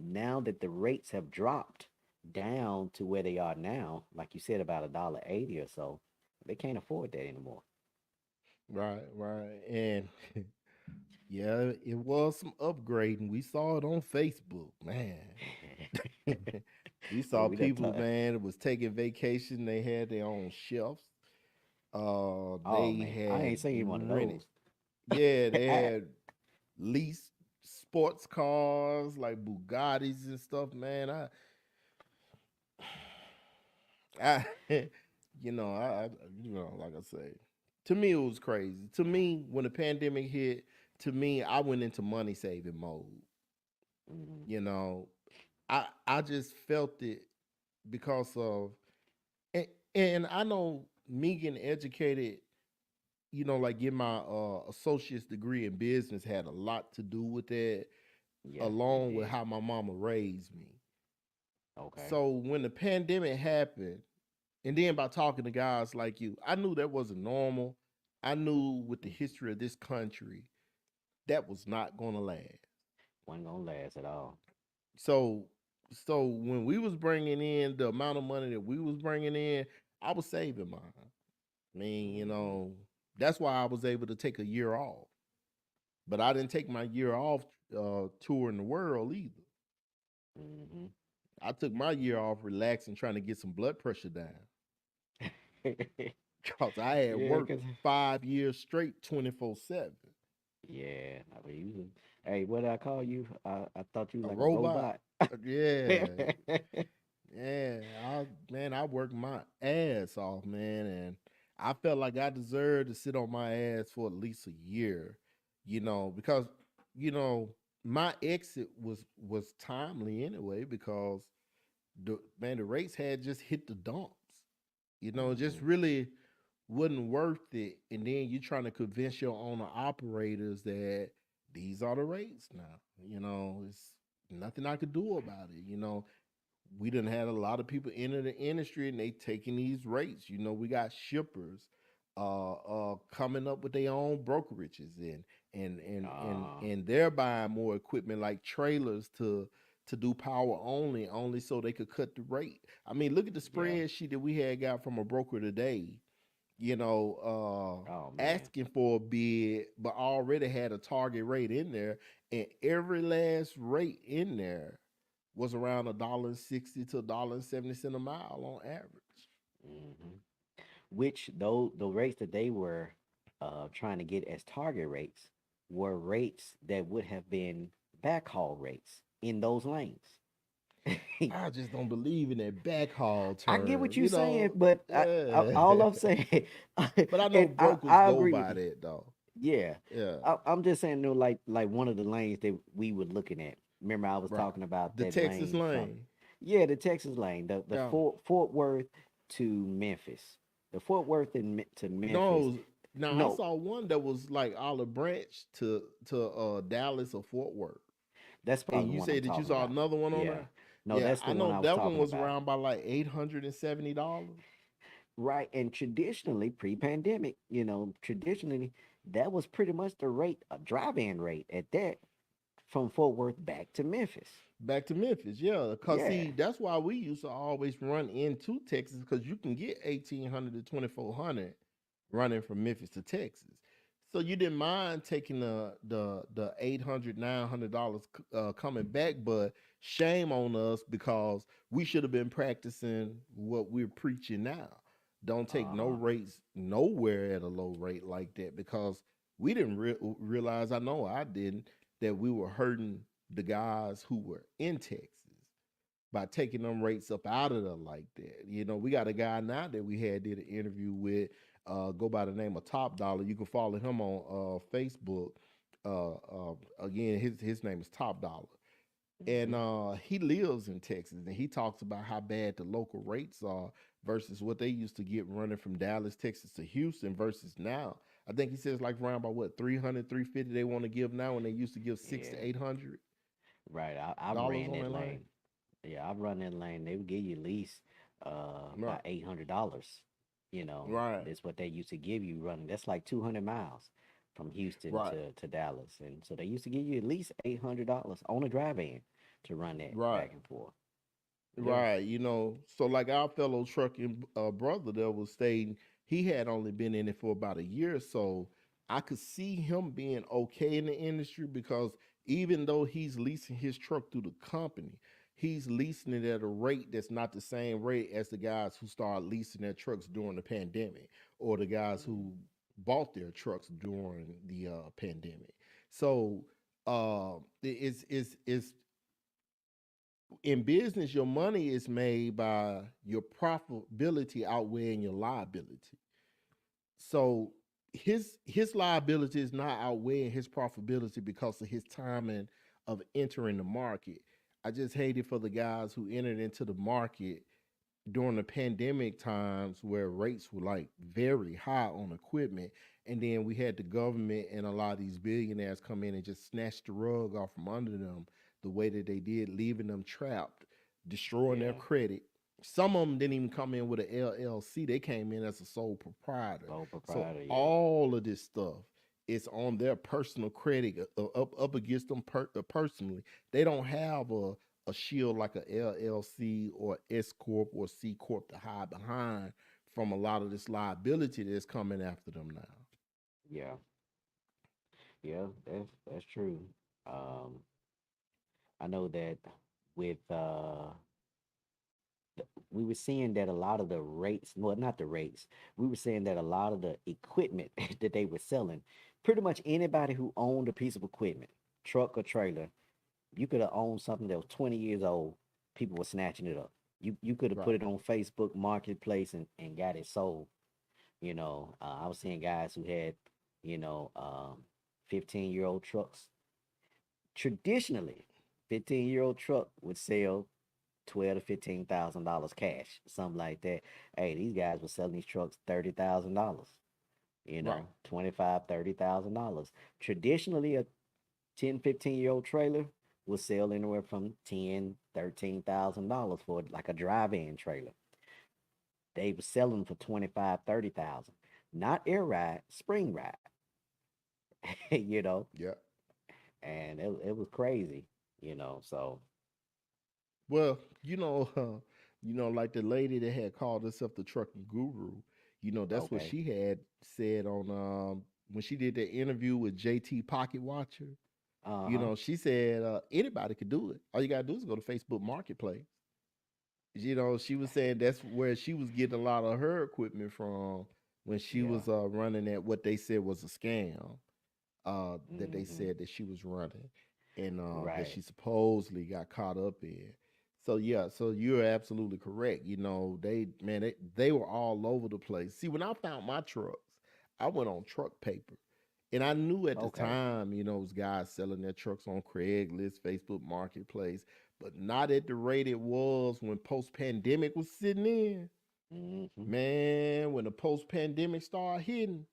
now that the rates have dropped down to where they are now, like you said, about $1.80 or so, they can't afford that anymore. Right, right. And yeah, it was some upgrading. We saw it on Facebook, man. We Yeah, saw we done people, talk. man, that was taking vacation. They had their own chefs. Oh They man, I had ain't seen one of rented. those. Yeah, they had leased sports cars like Bugattis and stuff. Man, I, like I say, to me it was crazy. To me, when the pandemic hit, to me, I went into money saving mode. Mhm. You know, I just felt it because of and, and I know me getting educated, like getting my associate's degree in business had a lot to do with that, Yeah, it along with did. how my mama raised me. Okay. So when the pandemic happened, and then by talking to guys like you, I knew that wasn't normal. I knew with the Mm. history of this country, that was not gonna last. Wasn't gonna last at all. So, so when we was bringing in the amount of money that we was bringing in, I was saving mine. I mean, Hmm. that's why I was able to take a year off. But I didn't take my year off touring the world either. Hmm. I took my year off relaxing, trying to get some blood pressure down. Cause I had Yeah, worked cause 5 years straight, 24/7. yeah, I mean, hey, what did I call you? I thought you A was like a robot. robot. Yeah, yeah. I worked my ass off, man, and I felt like I deserved to sit on my ass for at least a year, because you know my exit was timely anyway because the rates had just hit the dumps. Just Hmm. really wasn't worth it. And then you trying to convince your owner operators that these are the rates now. It's nothing I could do about it. We done had a lot of people enter the industry and they taking these rates. We got shippers coming up with their own brokerages Uh, and they're buying more equipment like trailers to do power only so they could cut the rate. I mean, look at the yeah. spreadsheet that we had got from a broker today, Oh man. asking for a bid, but already had a target rate in there, and every last rate in there was around $1.60 to $1.70 a mile on average. Hmm. Which though the rates that they were trying to get as target rates were rates that would have been backhaul rates in those lanes. I just don't believe in that backhaul I get what term, you're you saying, know. but Yeah. all I'm saying, But I know and brokers I go agree with by you. that though. Yeah, Yeah. I'm just saying, like one of the lanes that we were looking at. Remember, I was Right. talking about The that Texas lane from, lane. yeah, the Texas lane, the Yeah. Fort Worth to Memphis, the Fort Worth to Memphis. No, now I No, saw one that was like Olive Branch to Dallas or Fort Worth. that's And probably the you one I'm say that you talking saw about. another one on Yeah, there? no, Yeah, that's I the one know I was that one talking was about. around by like $870. Right, and traditionally, pre-pandemic, traditionally that was pretty much the rate, a drive-in rate at that, from Fort Worth back to Memphis. Back to Memphis, yeah. Cause Yeah. see, that's why we used to always run into Texas because you can get 1,800 to 2,400 running from Memphis to Texas. So you didn't mind taking the 800 $900 coming back, but shame on us because we should have been practicing what we're preaching now. Don't take no Uh-huh. rates nowhere at a low rate like that because we didn't realize. I know I didn't, that we were hurting the guys who were in Texas by taking them rates up out of there like that. You know, we got a guy now that we had did an interview with, go by the name of Top Dollar. You can follow him on Facebook. Again, his name is Top Dollar. And Hmm. he lives in Texas and he talks about how bad the local rates are versus what they used to get running from Dallas, Texas to Houston versus now. I think he says like around about what 300, 350 they want to give now when they used to give six Yeah. to eight hundred Right. I've dollars ran on that that line. lane. Yeah, I've run that lane. They would give you at least Right. about $800. Right. That's what they used to give you running. That's like 200 miles from Houston Right. to Dallas, and so they used to give you at least $800 on a drive-in to run that Right. back and forth. Yeah. Right, you know, so like our fellow trucking brother there was stating he had only been in it for about a year, so I could see him being okay in the industry because even though he's leasing his truck through the company, he's leasing it at a rate that's not the same rate as the guys who started leasing their trucks during the pandemic or the guys Mhm. who bought their trucks during the pandemic. So it's in business, your money is made by your profitability outweighing your liability. So his liability is not outweighing his profitability because of his timing of entering the market. I just hate it for the guys who entered into the market during the pandemic times where rates were like very high on equipment. And then we had the government and a lot of these billionaires come in and just snatch the rug off from under them the way that they did, leaving them trapped, destroying their Yeah. credit. Some of them didn't even come in with an LLC. They came in as a sole proprietor. Sole So proprietor. Yeah. all of this stuff is on their personal credit, up against them personally. They don't have a shield like a LLC or S corp or C corp to hide behind from a lot of this liability that's coming after them now. Yeah. Yeah. That's true. Um, I know that with we were seeing that a lot of the rates, well, not the rates, we were saying that a lot of the equipment that they were selling, pretty much anybody who owned a piece of equipment, truck or trailer, you could have owned something that was 20 years old, people were snatching it up. You could have put Right. it on Facebook Marketplace and got it sold. I was seeing guys who had, you know, 15-year-old trucks. Traditionally, 15-year-old truck would sell 12 to $15,000 cash, something like that. Hey, these guys were selling these trucks $30,000, Right. 25, $30,000. Traditionally, a 10, 15-year-old trailer will sell anywhere from 10, $13,000 for like a drive-in trailer. They were selling for 25, 30,000. Not air ride, spring ride, you know, Yeah. and it was crazy, so Well, like the lady that had called herself the trucking guru, that's what okay. she had said on when she did that interview with JT Pocket Watcher. Uh-huh. She said anybody could do it. All you gotta do is go to Facebook Marketplace. She was saying that's where she was getting a lot of her equipment from when she Yeah. was running at what they said was a scam that they Hmm. said that she was running. and that Right. she supposedly got caught up in. So yeah, so you're absolutely correct. You know, they were all over the place. See, when I found my trucks, I went on truck paper. And I knew at the Okay. time, you know, it was guys selling their trucks on Craigslist, Facebook Marketplace, but not at the rate it was when post pandemic was sitting in. Hmm. Man, when the post pandemic started hitting,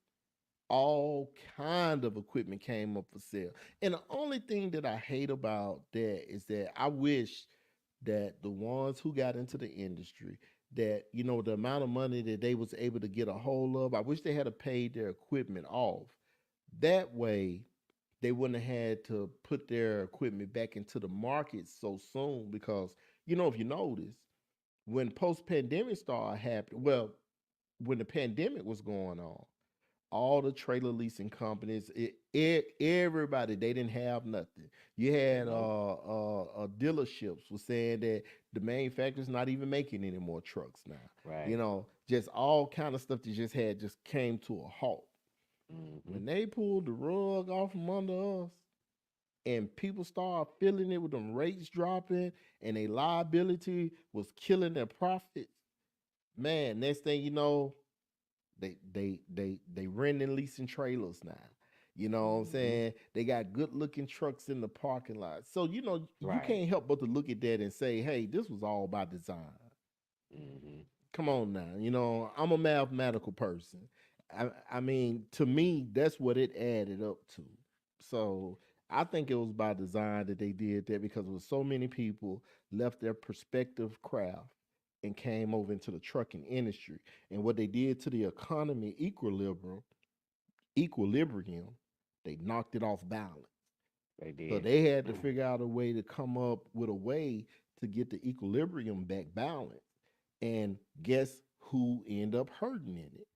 all kind of equipment came up for sale. And the only thing that I hate about that is that I wish that the ones who got into the industry, that you know the amount of money that they was able to get a hold of, I wish they had to pay their equipment off. That way they wouldn't have had to put their equipment back into the market so soon, because you know if you notice, when post pandemic started happening, well, when the pandemic was going on, all the trailer leasing companies, everybody, they didn't have nothing. You had Nope. dealerships was saying that the manufacturer's not even making any more trucks now. You Right. know, just all kind of stuff that just came to a halt. Hmm. When they pulled the rug off from under us, and people started feeling it with them rates dropping, and a liability was killing their profits. Man, next thing you know, they rent and leasing trailers now. You know what I'm Hmm. saying? They got good looking trucks in the parking lot. So you know you Right. can't help but to look at that and say, hey, this was all by design. Hmm. Come on now. You know, I'm a mathematical person. I mean, to me, that's what it added up to. So I think it was by design that they did that, because with so many people left their prospective craft and came over into the trucking industry. And what they did to the economy equilibrium, they knocked it off balance. They So did. they had to figure out a way to come up with a way to get the equilibrium back balanced. And guess who end up hurting in it?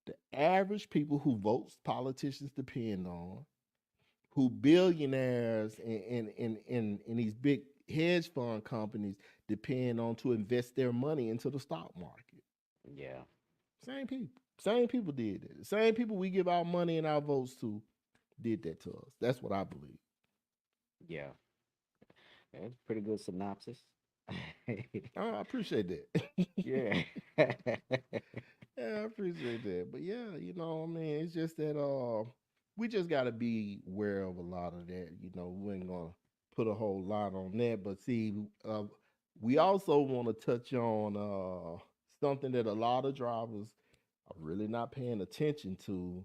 The average people who votes politicians depend on, who billionaires and these big hedge fund companies depend on to invest their money into the stock market. Yeah. Same people. Same people did it. Same people we give our money and our votes to did that to us. That's what I believe. Yeah. That's a pretty good synopsis. I appreciate that. Yeah. Yeah, I appreciate that. But yeah, you know, I mean, it's just that we just gotta be aware of a lot of that. You know, we ain't gonna put a whole lot on that. But see, we also want to touch on something that a lot of drivers are really not paying attention to.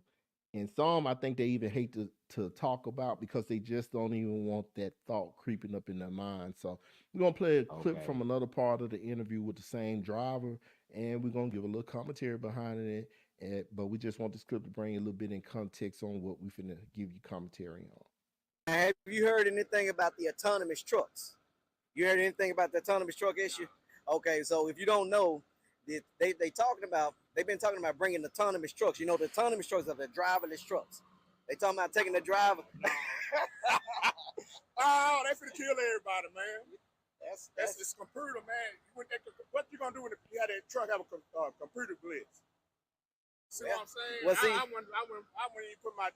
And some I think they even hate to talk about, because they just don't even want that thought creeping up in their mind. So we're gonna play a clip Okay. from another part of the interview with the same driver, and we're gonna give a little commentary behind it. But we just want this clip to bring a little bit in context on what we finna give you commentary on. Have you heard anything about the autonomous trucks? You heard anything about the autonomous truck issue? Okay, so if you don't know, they've been talking about bringing autonomous trucks. You know, the autonomous trucks are the driverless trucks. They talking about taking the driver. Oh, they finna kill everybody, man. That's That's this computer, man. What you gonna do when you have that truck have a computer glitch? See yeah. what I'm saying? Well, see, I wouldn't even put my.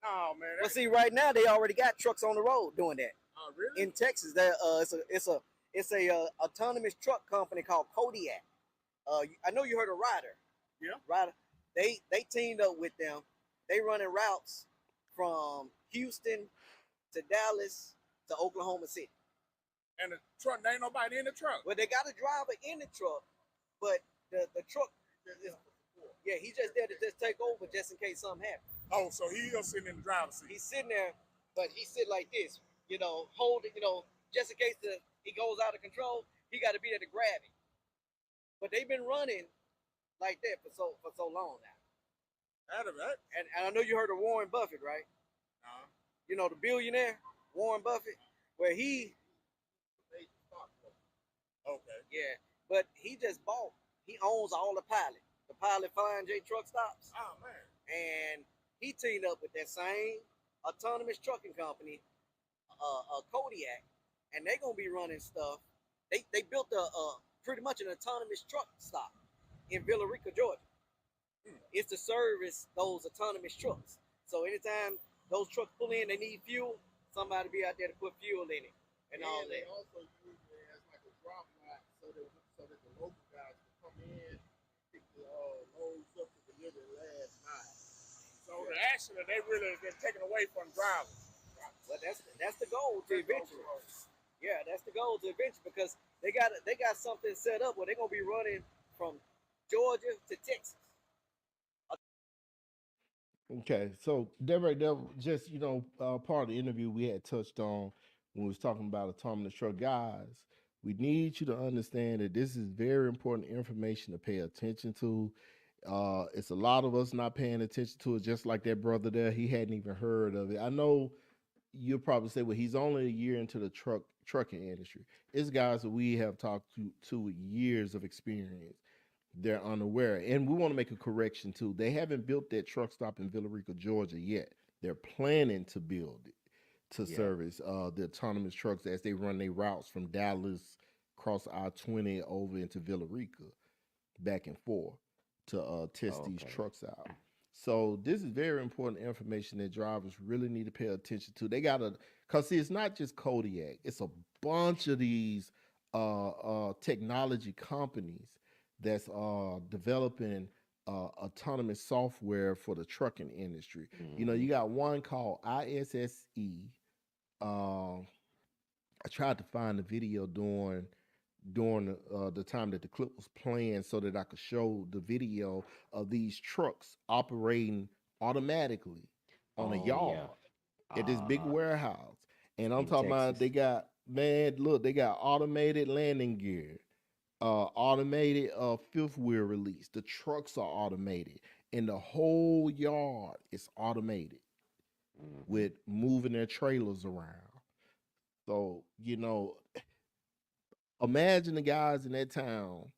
No, man. well, see, right now they already got trucks on the road doing that. Oh, really? In Texas, there it's a autonomous truck company called Kodiak. I know you heard of Ryder. Yeah. Ryder. They teamed up with them. They running routes from Houston to Dallas to Oklahoma City. And the truck, there ain't nobody in the truck. Well, they got a driver in the truck, but the truck, yeah, he's just there to just take over just in case something happens. Oh, so he's sitting in the driver's seat. He's sitting there, but he sit like this, you know, hold it, you know, just in case he goes out of control, he got to be there to grab it. But they've been running like that for so long now. And I know you heard of Warren Buffett, right? You know the billionaire Warren Buffett, where he, Okay. yeah, but he just bought. He owns all the Pilot Flying J truck stops, Oh man. and he teamed up with that same autonomous trucking company, Kodiak, and they're gonna be running stuff. They built pretty much an autonomous truck stop in Villa Rica, Georgia. It's to service those autonomous trucks. So anytime those trucks pull in, they need fuel. somebody be out there to put fuel in it and all they that. also use it as like a drop lot so that the local guys can come in, pick the loads up to deliver last mile. So the action that they really been taken away from drivers. But that's the goal to eventually. Yeah, that's the goal to eventually because they got something set up where they're gonna be running from Georgia to Texas. Okay, so that right there, just part of the interview we had touched on when we was talking about autonomous truck guys. We need you to understand that this is very important information to pay attention to. It's a lot of us not paying attention to it, just like that brother there. He hadn't even heard of it. I know you'll probably say, well, he's only a year into the trucking industry. It's guys that we have talked to with years of experience. They're unaware. And we want to make a correction too. They haven't built that truck stop in Villarica, Georgia yet. They're planning to build it to Yeah. service the autonomous trucks as they run their routes from Dallas across I-20 over into Villarica, back and forth to test these Okay. trucks out. So this is very important information that drivers really need to pay attention to. They gotta, cause see, it's not just Kodiak. It's a bunch of these technology companies that's developing autonomous software for the trucking industry. You Hmm. got one called ISSE. I tried to find the video during the time that the clip was playing so that I could show the video of these trucks operating automatically on a Oh yeah. yard at this big Uh, warehouse. And I'm in talking about Texas. they got, man, look, they got automated landing gear, automated fifth wheel release. The trucks are automated, and the whole yard is automated Hmm. with moving their trailers around. So, imagine the guys in that town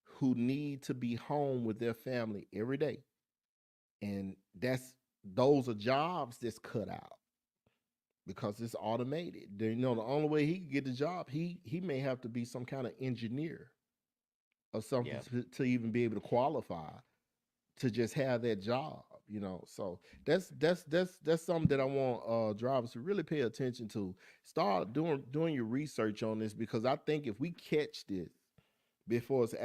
who need to be home with their family every day. And those are jobs that's cut out because it's automated. The only way he can get the job, he may have to be some kind of engineer or something Yeah. to even be able to qualify to just have that job. So that's something that I want drivers to really pay attention to. Start doing your research on this, because I think if we catch this before it's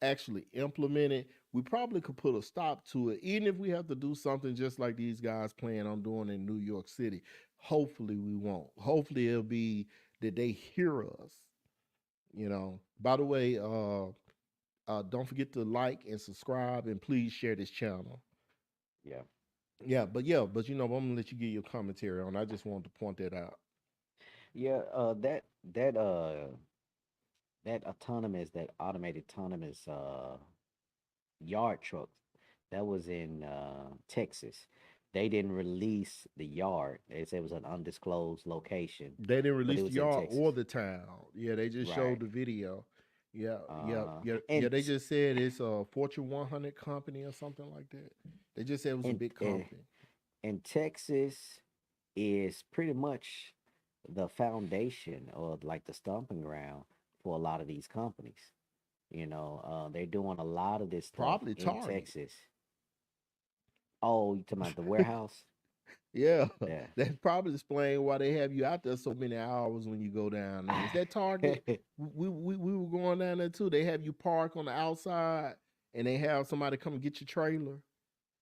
actually implemented, we probably could put a stop to it, even if we have to do something just like these guys plan on doing in New York City. Hopefully we won't. Hopefully it'll be that they hear us. By the way, don't forget to like and subscribe, and please share this channel. Yeah. Yeah, but I'm gonna let you give your commentary on it. I just wanted to point that out. Yeah. That that automated autonomous yard trucks that was in Texas. They didn't release the yard. They said it was an undisclosed location, They didn't but it release the was in yard or Texas. the town. Yeah, they just showed Right. the video. Yeah, yeah, Uh, yeah, yeah. and They just said it's a Fortune 100 company or something like that. They just said it was a and big and company. and Texas is pretty much the foundation or like the stomping ground for a lot of these companies. They're doing a lot of this stuff Probably in Target. Texas. Oh, you talking about the warehouse? Yeah, Yeah. that's probably explain why they have you out there so many hours when you go down there. Is that Target? We were going down there too. They have you park on the outside, and they have somebody come and get your trailer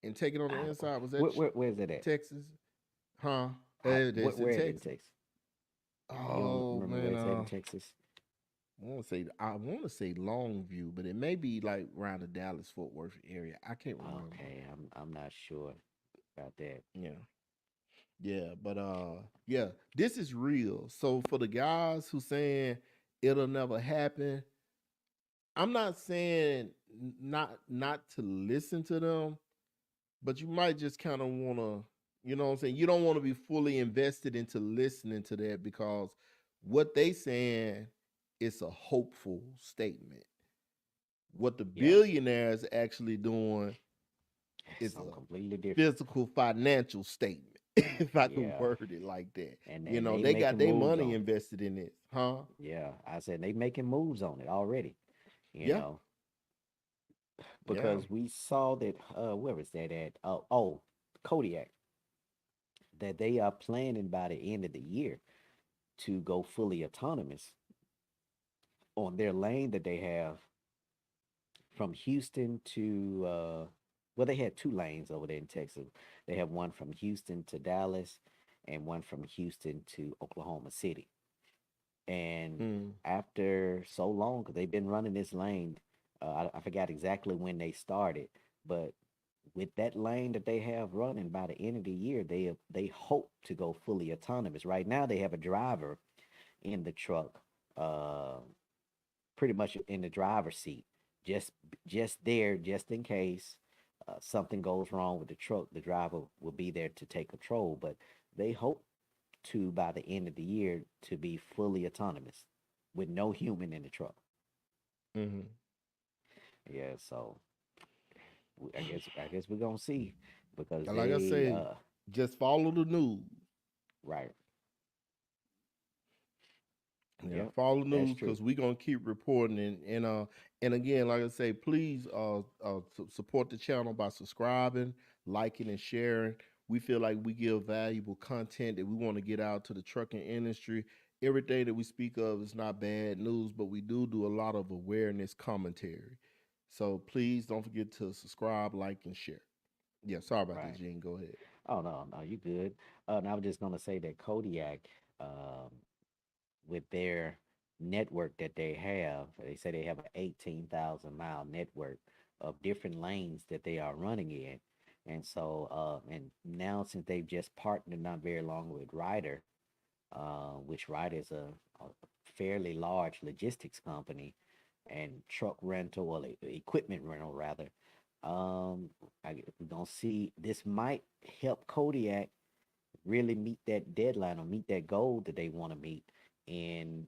and take it on the I, inside. Was that where's it at? Texas? Huh? It's in Where is it in Texas. Texas? You don't Oh remember where man, it's at in Texas? I want to say Longview, but it may be like around the Dallas Fort Worth area. I can't remember. Okay, I'm not sure about that. Yeah. Yeah, but yeah, this is real. So for the guys who saying it'll never happen, I'm not saying not to listen to them, but you might just kind of want to, what I'm saying? You don't want to be fully invested into listening to that, because what they saying is a hopeful statement. What the Yeah, billionaires actually doing is something a completely different. physical financial statement, if I can Yeah, word it like that. and they They got making their moves money on it. invested in it, huh? Yeah, I said they making moves on it already. You Yeah, know, yeah. because we saw that. Where was that at? Oh, Kodiak. that they are planning by the end of the year to go fully autonomous on their lane that they have from Houston to well, they had two lanes over there in Texas. They have one from Houston to Dallas and one from Houston to Oklahoma City. And Mm. after so long, because they've been running this lane, I forgot exactly when they started, but with that lane that they have running by the end of the year, they hope to go fully autonomous. Right now, they have a driver in the truck, uh, pretty much in the driver's seat, just just there, just in case something goes wrong with the truck. The driver will be there to take control, but they hope to by the end of the year to be fully autonomous with no human in the truck. Hmm. Yeah, so I guess we're gonna see because Like I they say, just follow the news. right. Yeah, Yep, follow the that's news true. because we're gonna keep reporting and again, like I say, please support the channel by subscribing, liking, and sharing. We feel like we give valuable content that we want to get out to the trucking industry. Everything that we speak of is not bad news, but we do a lot of awareness commentary. So please don't forget to subscribe, like, and share. Yeah, sorry about that, Right. Gene. Go ahead. Oh no, no, you good. And I was just gonna say that Kodiak, um, with their network that they say they have an 18,000 mile network of different lanes that they are running in. And so, and now since they've just partnered not very long with Ryder, which Ryder is a fairly large logistics company and truck rental or equipment rental rather. We're gonna see this might help Kodiak really meet that deadline or meet that goal that they want to meet in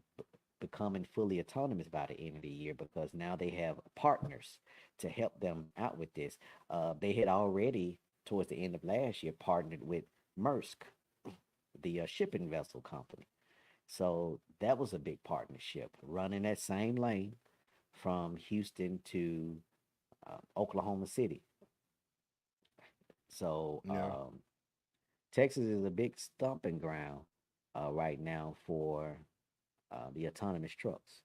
becoming fully autonomous by the end of the year because now they have partners to help them out with this. They had already, towards the end of last year, partnered with Maersk, the shipping vessel company. So that was a big partnership, running that same lane from Houston to Oklahoma City. So Yeah. Texas is a big stomping ground right now for the autonomous trucks.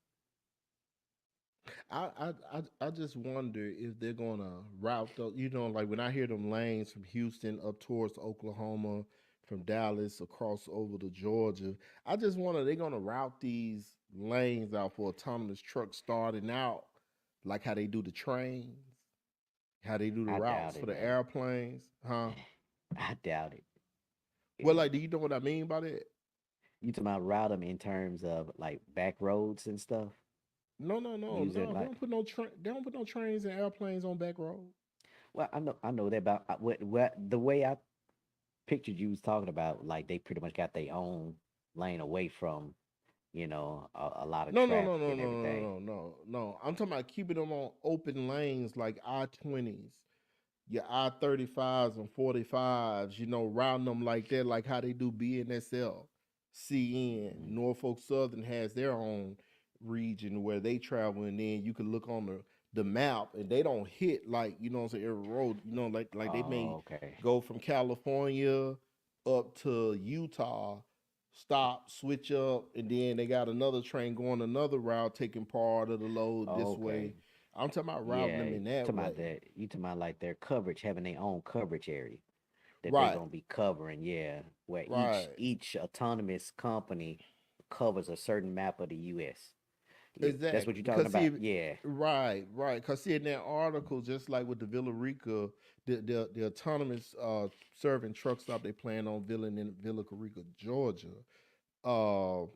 I just wonder if they're gonna route those. Like when I hear them lanes from Houston up towards Oklahoma, from Dallas across over to Georgia. I just wonder they're gonna route these lanes out for autonomous trucks starting out, like how they do the trains, how they do the I routes doubt for it, the man. airplanes, huh? I doubt it. Well, Yeah. like, do you know what I mean by that? You talking about route them in terms of like back roads and stuff? No, no, no, Using no. They like, don't put no train. They don't put no trains and airplanes on back roads. well, I know that about what the way I pictured you was talking about, like they pretty much got their own lane away from, a lot of No, no, no, traffic no, and no, no, everything. no, no, no. I'm talking about keeping them on open lanes like I-20s, your I-35s and 45s, routing them like that, like how they do BNSL, CN. Mhm. Norfolk Southern has their own region where they travel, and then you can look on the map, and they don't hit like, what I'm saying, every road, like they may Oh, okay. go from California up to Utah, stop, switch up, and then they got another train going another route, taking part of the load Oh, this okay. way. I'm talking about routing Yeah, them in that talking about way. that. You talking about like their coverage, having their own coverage area that they Right, gonna be covering. Yeah, where each right. each autonomous company covers a certain map of the U.S. Yeah, that's what Exactly. you're talking Because see, about. Yeah. right. Because see, in that article, just like with the Villa Rica, the autonomous serving truck stop they plan on Villa in Villa Rica, Georgia. Uh,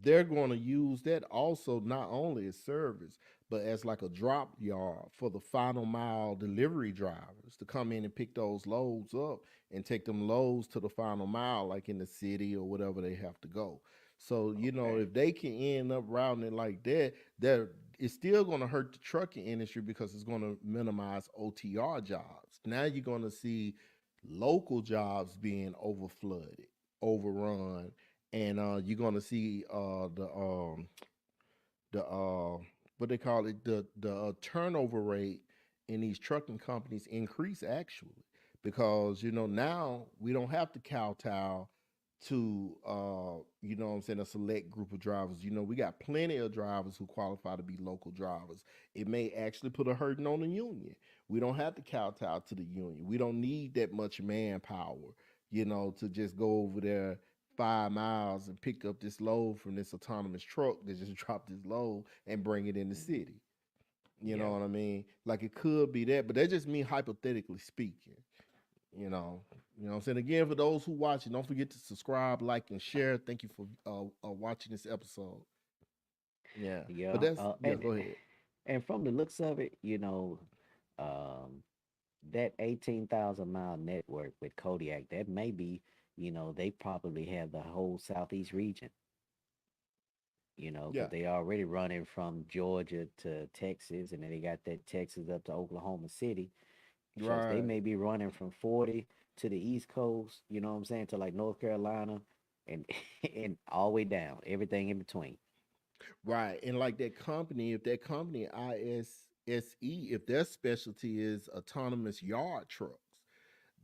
they're going to use that also not only as service but as like a drop yard for the final mile delivery drivers to come in and pick those loads up and take them loads to the final mile like in the city or whatever they have to go. So Okay. if they can end up routing it like that, they're it's still going to hurt the trucking industry because it's going to minimize OTR jobs. Now you're going to see local jobs being overflooded, overrun, and you're gonna see the what they call it, the turnover rate in these trucking companies increase actually because now we don't have to kowtow to what I'm saying, a select group of drivers. We got plenty of drivers who qualify to be local drivers. It may actually put a hurting on the union. We don't have to kowtow to the union. We don't need that much manpower, to just go over there 5 miles and pick up this load from this autonomous truck that just dropped this load and bring it in the Mhm. city. You know Yeah. what I mean? Like, it could be that, but that's just me hypothetically speaking. You know, what I'm saying. Again, for those who watch it, don't forget to subscribe, like, and share. Thank you for watching this episode. Yeah, but Yeah. that's yeah. Go ahead. And from the looks of it, um, that 18,000 mile network with Kodiak, that may be, they probably have the whole southeast region, Yeah, because they already running from Georgia to Texas, and then they got that Texas up to Oklahoma City. Shucks, they right, may be running from 40 to the East Coast, you know what I'm saying, to like North Carolina and and all the way down, everything in between. right. And like that company, if that company ISSE, if their specialty is autonomous yard trucks,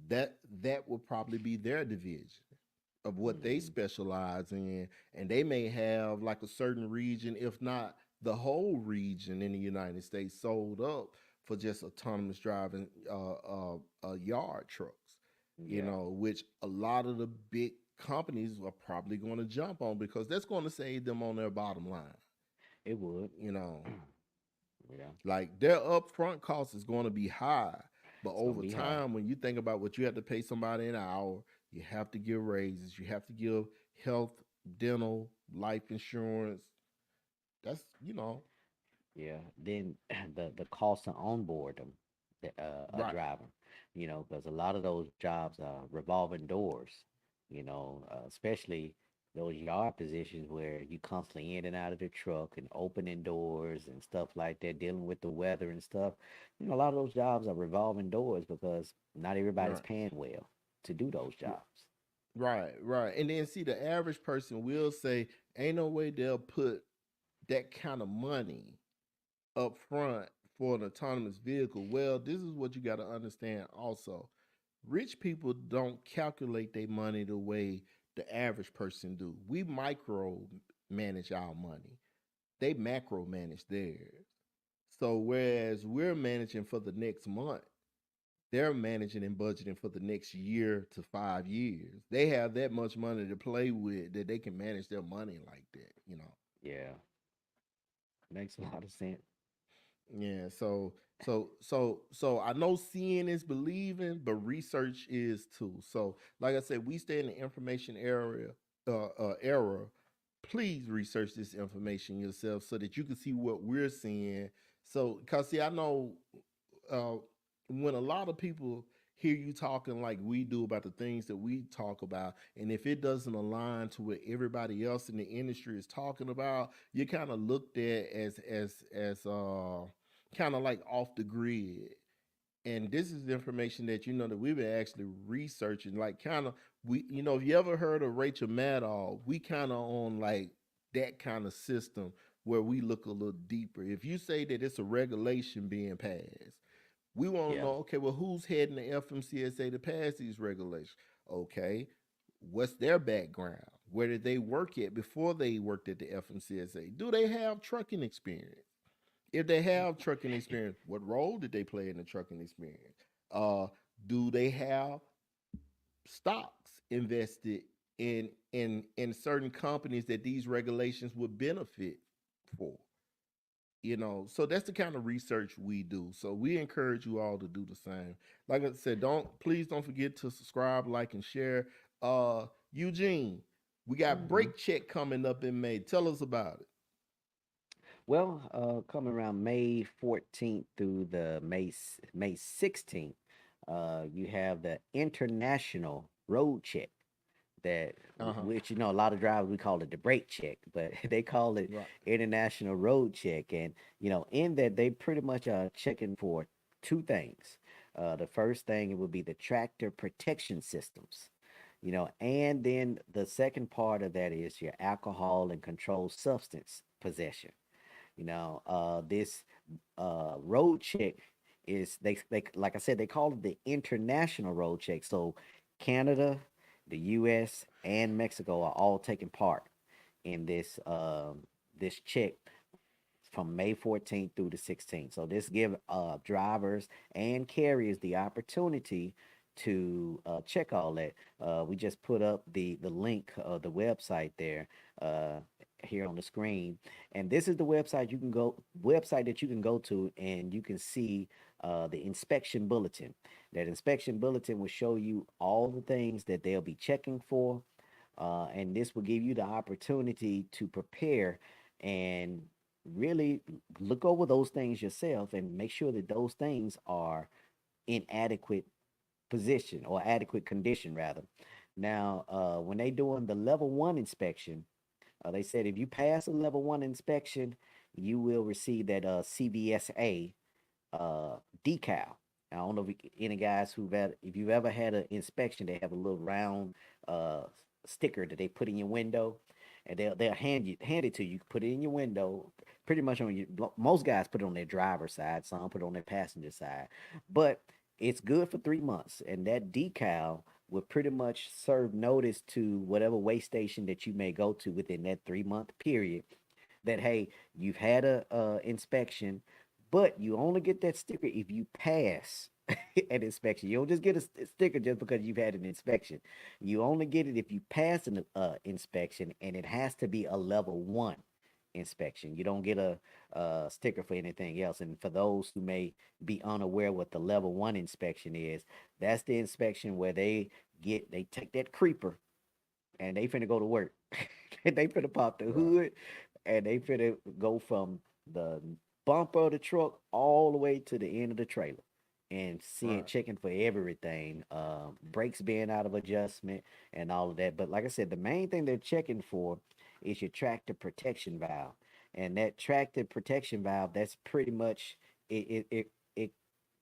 that would probably be their division of what they Hmm. specialize in, and they may have like a certain region, if not the whole region in the United States, sold up for just autonomous driving yard trucks. Yeah, Which a lot of the big companies are probably going to jump on because that's going to save them on their bottom line. it would. You know, Yeah, like their upfront cost is going to be high, but it's gonna over be high. time, when you think about what you have to pay somebody an hour, you have to give raises, you have to give health, dental, life insurance. That's Yeah, then the cost to onboard them, a right, driver, because a lot of those jobs are revolving doors, especially those yard positions where you constantly in and out of the truck and opening doors and stuff like that, dealing with the weather and stuff. A lot of those jobs are revolving doors because not everybody's right, paying well to do those r- jobs. right, right. And then see, the average person will say, "Ain't no way they'll put that kind of money up front for an autonomous vehicle." Well, this is what you got to understand also. Rich people don't calculate their money the way the average person do. We micro manage our money. They macro manage theirs. So whereas we're managing for the next month, they're managing and budgeting for the next year to 5 years. They have that much money to play with that they can manage their money like that. Yeah, makes a lot of sense. Yeah, so I know seeing is believing, but research is too. So, like I said, we stay in the information era. Please research this information yourself so that you can see what we're seeing. So, cause see, I know uh, when a lot of people hear you talking like we do about the things that we talk about, and if it doesn't align to what everybody else in the industry is talking about, you're kind of looked at as kind of like off the grid. And this is the information that that we've been actually researching. Like, kind of, if you ever heard of Rachel Maddow, we kind of on like that kind of system where we look a little deeper. If you say that it's a regulation being passed, we want to Yeah. know, okay, well, who's heading the FMCSA to pass these regulations? Okay, what's their background? Where did they work at before they worked at the FMCSA? Do they have trucking experience? If they have trucking experience, what role did they play in the trucking experience? Uh, do they have stocks invested in certain companies that these regulations would benefit for? So that's the kind of research we do. So we encourage you all to do the same. Like I said, don't forget to subscribe, like, and share. Eugene, we got Hmm. break check coming up in May. Tell us about it. Well, coming around May 14th through the May 16th, you have the International Road Check that Uh-huh. which a lot of drivers we call it the brake check, but they call it Right. International Road Check, and in that they pretty much are checking for two things. The first thing, it would be the tractor protection systems. And then the second part of that is your alcohol and controlled substance possession. This road check is they like I said, they call it the international road check. So Canada, the US, and Mexico are all taking part in this check from May 14th through the 16th. So this give drivers and carriers the opportunity to check all that. We just put up the link of the website there uh, here on the screen, and this is the website that you can go to, and you can see the inspection bulletin. That inspection bulletin will show you all the things that they'll be checking for, and this will give you the opportunity to prepare and really look over those things yourself and make sure that those things are in adequate position or adequate condition rather. Now, when they doing the level one inspection, they said if you pass a level one inspection, you will receive that CVSA uh, decal. I don't know if any guys if you've ever had an inspection, they have a little round uh, sticker that they put in your window, and they'll hand it to you. You can put it in your window, pretty much on your. Most guys put it on their driver's side, some put it on their passenger side, but it's good for 3 months, and that decal will pretty much serve notice to whatever way station that you may go to within that 3 month period that hey, you've had a inspection, but you only get that sticker if you pass an inspection. You don't just get a sticker just because you've had an inspection. You only get it if you pass an inspection, and it has to be a level one inspection. You don't get a sticker for anything else. And for those who may be unaware what the level one inspection is, that's the inspection where they take that creeper and they finna go to work. They finna pop the Right. hood, and they finna go from the bumper of the truck all the way to the end of the trailer and seeing Right. checking for everything, brakes being out of adjustment and all of that. But like I said, the main thing they're checking for is your tractor protection valve. And that tractor protection valve, that's pretty much it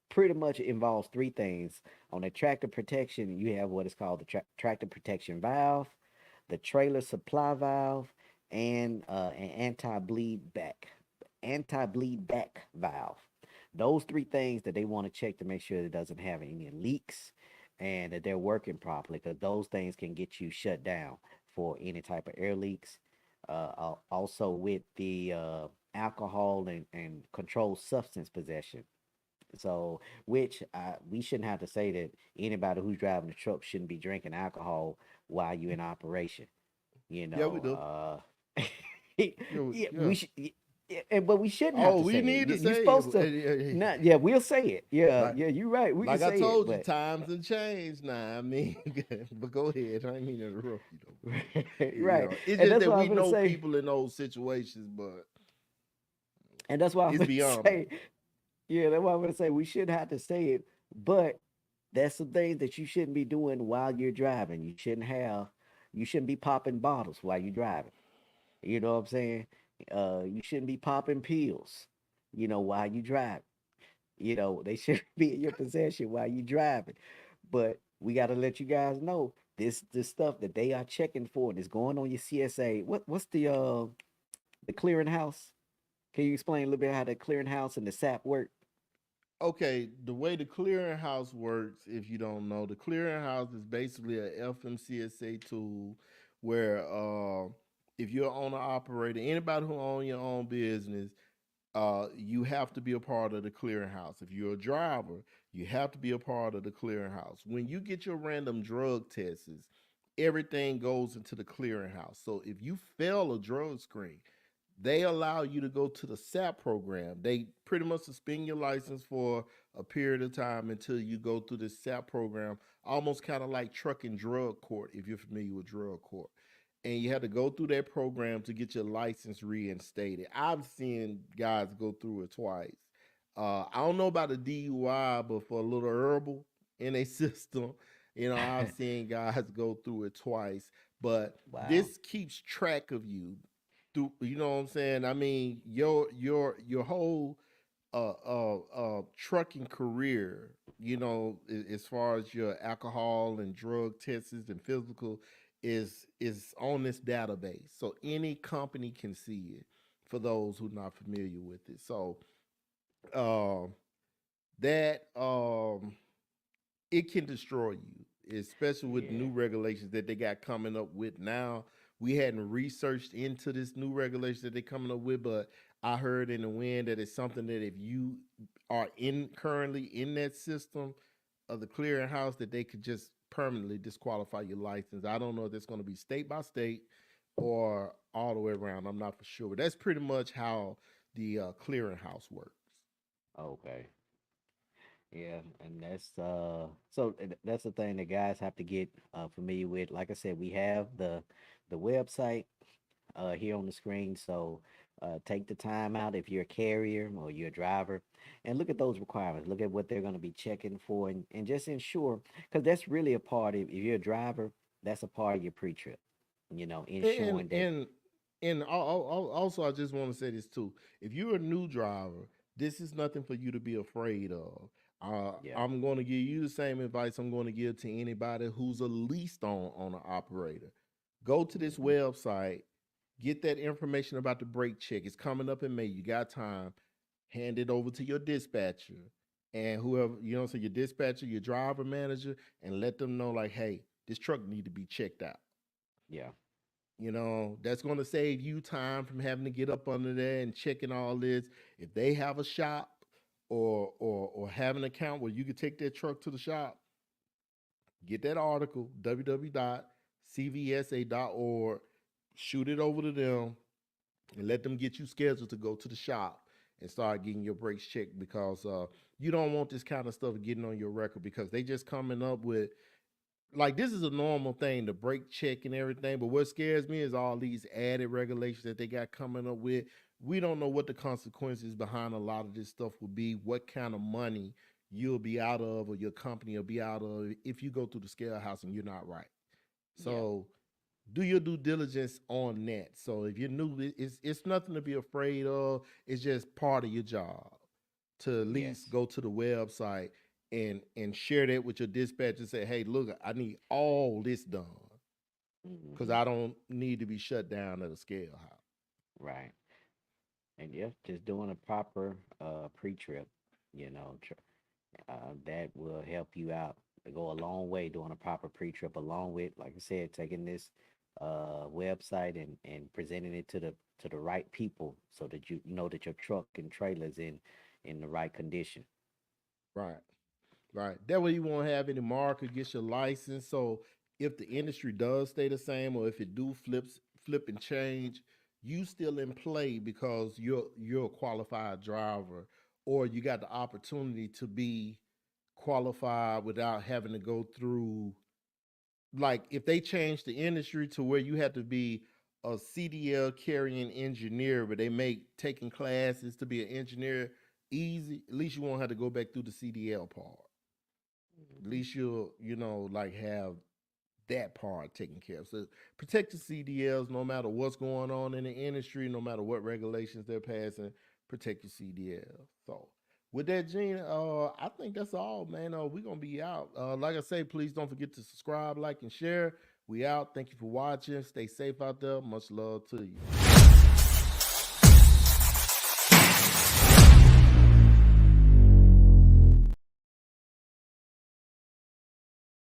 pretty much involves three things. On the tractor protection, you have what is called the tractor protection valve, the trailer supply valve, and an anti-bleed back valve. Those three things that they want to check to make sure it doesn't have any leaks and that they're working properly, because those things can get you shut down for any type of air leaks. Also with the alcohol and controlled substance possession. So, which we shouldn't have to say that anybody who's driving the truck shouldn't be drinking alcohol while you're in operation. You Yeah, we know, do. Yeah, yeah, yeah. but we shouldn't have Oh, to we say it. need to You're say supposed it. to, not, yeah, we'll say it. Yeah, Like yeah, you're right. We can like I say it, told you, but times have changed now. I mean, but go ahead. I didn't mean to interrupt you though. But you right, know, it's and just that's that what I'm we gonna know say, people in those situations, but and that's what I'm it's gonna beyond me. say. Yeah, that's what I'm gonna say. We shouldn't have to say it, but that's some things that you shouldn't be doing while you're driving. You shouldn't be popping bottles while you're driving. You know what I'm saying? You shouldn't be popping pills, while you drive. They shouldn't be in your possession while you driving. But we got to let you guys know this stuff that they are checking for and is going on your CSA. What's the clearinghouse? Can you explain a little bit how the clearinghouse and the SAP work? Okay, the way the clearinghouse works, if you don't know, the clearinghouse is basically a FMCSA tool where if you're an owner operator, anybody who own your own business, you have to be a part of the clearinghouse. If you're a driver, you have to be a part of the clearinghouse. When you get your random drug tests, everything goes into the clearinghouse. So if you fail a drug screen, they allow you to go to the SAP program. They pretty much suspend your license for a period of time until you go through the SAP program, almost kind of like truck and drug court, if you're familiar with drug court. And you had to go through that program to get your license reinstated. I've seen guys go through it twice. I don't know about the DUI, but for a little herbal in a system, I've seen guys go through it twice. But Wow. this keeps track of you through. You know what I'm saying? I mean, your whole trucking career, as far as your alcohol and drug tests and physical, is on this database. So any company can see it for those who are not familiar with it. So uh, that it can destroy you, especially with Yeah. new regulations that they got coming up with now. We hadn't researched into this new regulation that they're coming up with, but I heard in the wind that it's something that if you are in currently in that system of the clearinghouse, that they could just permanently disqualify your license. I don't know if it's going to be state by state or all the way around. I'm not for sure, but that's pretty much how the clearinghouse works. Okay. Yeah, and that's the thing that guys have to get familiar with. Like I said, we have the website here on the screen. So take the time out if you're a carrier or you're a driver and look at those requirements. Look at what they're going to be checking for and just ensure, because that's really a part of, if you're a driver, that's a part of your pre-trip, And ensuring that, and also, I just want to say this too. If you're a new driver, this is nothing for you to be afraid of. yeah. I'm going to give you the same advice I'm going to give to anybody who's a leased on an operator. Go to this Hmm. website, get that information about the brake check. It's coming up in May. You got time. Hand it over to your dispatcher and whoever, so your dispatcher, your driver manager, and let them know like, hey, this truck need to be checked out. Yeah. That's going to save you time from having to get up under there and checking all this. If they have a shop or have an account where you can take that truck to the shop, get that article, www.cvsa.org, shoot it over to them, and let them get you scheduled to go to the shop and start getting your brakes checked because you don't want this kind of stuff getting on your record because they just coming up with like this is a normal thing, the brake check and everything. But what scares me is all these added regulations that they got coming up with. We don't know what the consequences behind a lot of this stuff will be, what kind of money you'll be out of or your company will be out of if you go through the scale house and you're not right. Yeah. So do your due diligence on that. So if you're new, it's nothing to be afraid of. It's just part of your job to at least Yes. go to the website and share that with your dispatcher and say, hey, look, I need all this done because Hmm. I don't need to be shut down at a scale house. Right. And yeah, just doing a proper pre-trip, you know, that will help you out to go a long way doing a proper pre-trip along with, like I said, taking this website and presenting it to the right people so that you know that your truck and trailer's in the right condition. Right. Right. That way you won't have any marker, get your license. So if the industry does stay the same or if it do flip and change, you still in play because you're a qualified driver or you got the opportunity to be qualified without having to go through like if they change the industry to where you have to be a CDL carrying engineer, but they make taking classes to be an engineer easy, at least you won't have to go back through the CDL part. At Hmm. least you'll, like have that part taken care of. So protect the CDLs no matter what's going on in the industry, no matter what regulations they're passing, protect your CDL. So with that, Gene, I think that's all, man. We're gonna be out. Like I say, please don't forget to subscribe, like, and share. We out. Thank you for watching. Stay safe out there. Much love to you.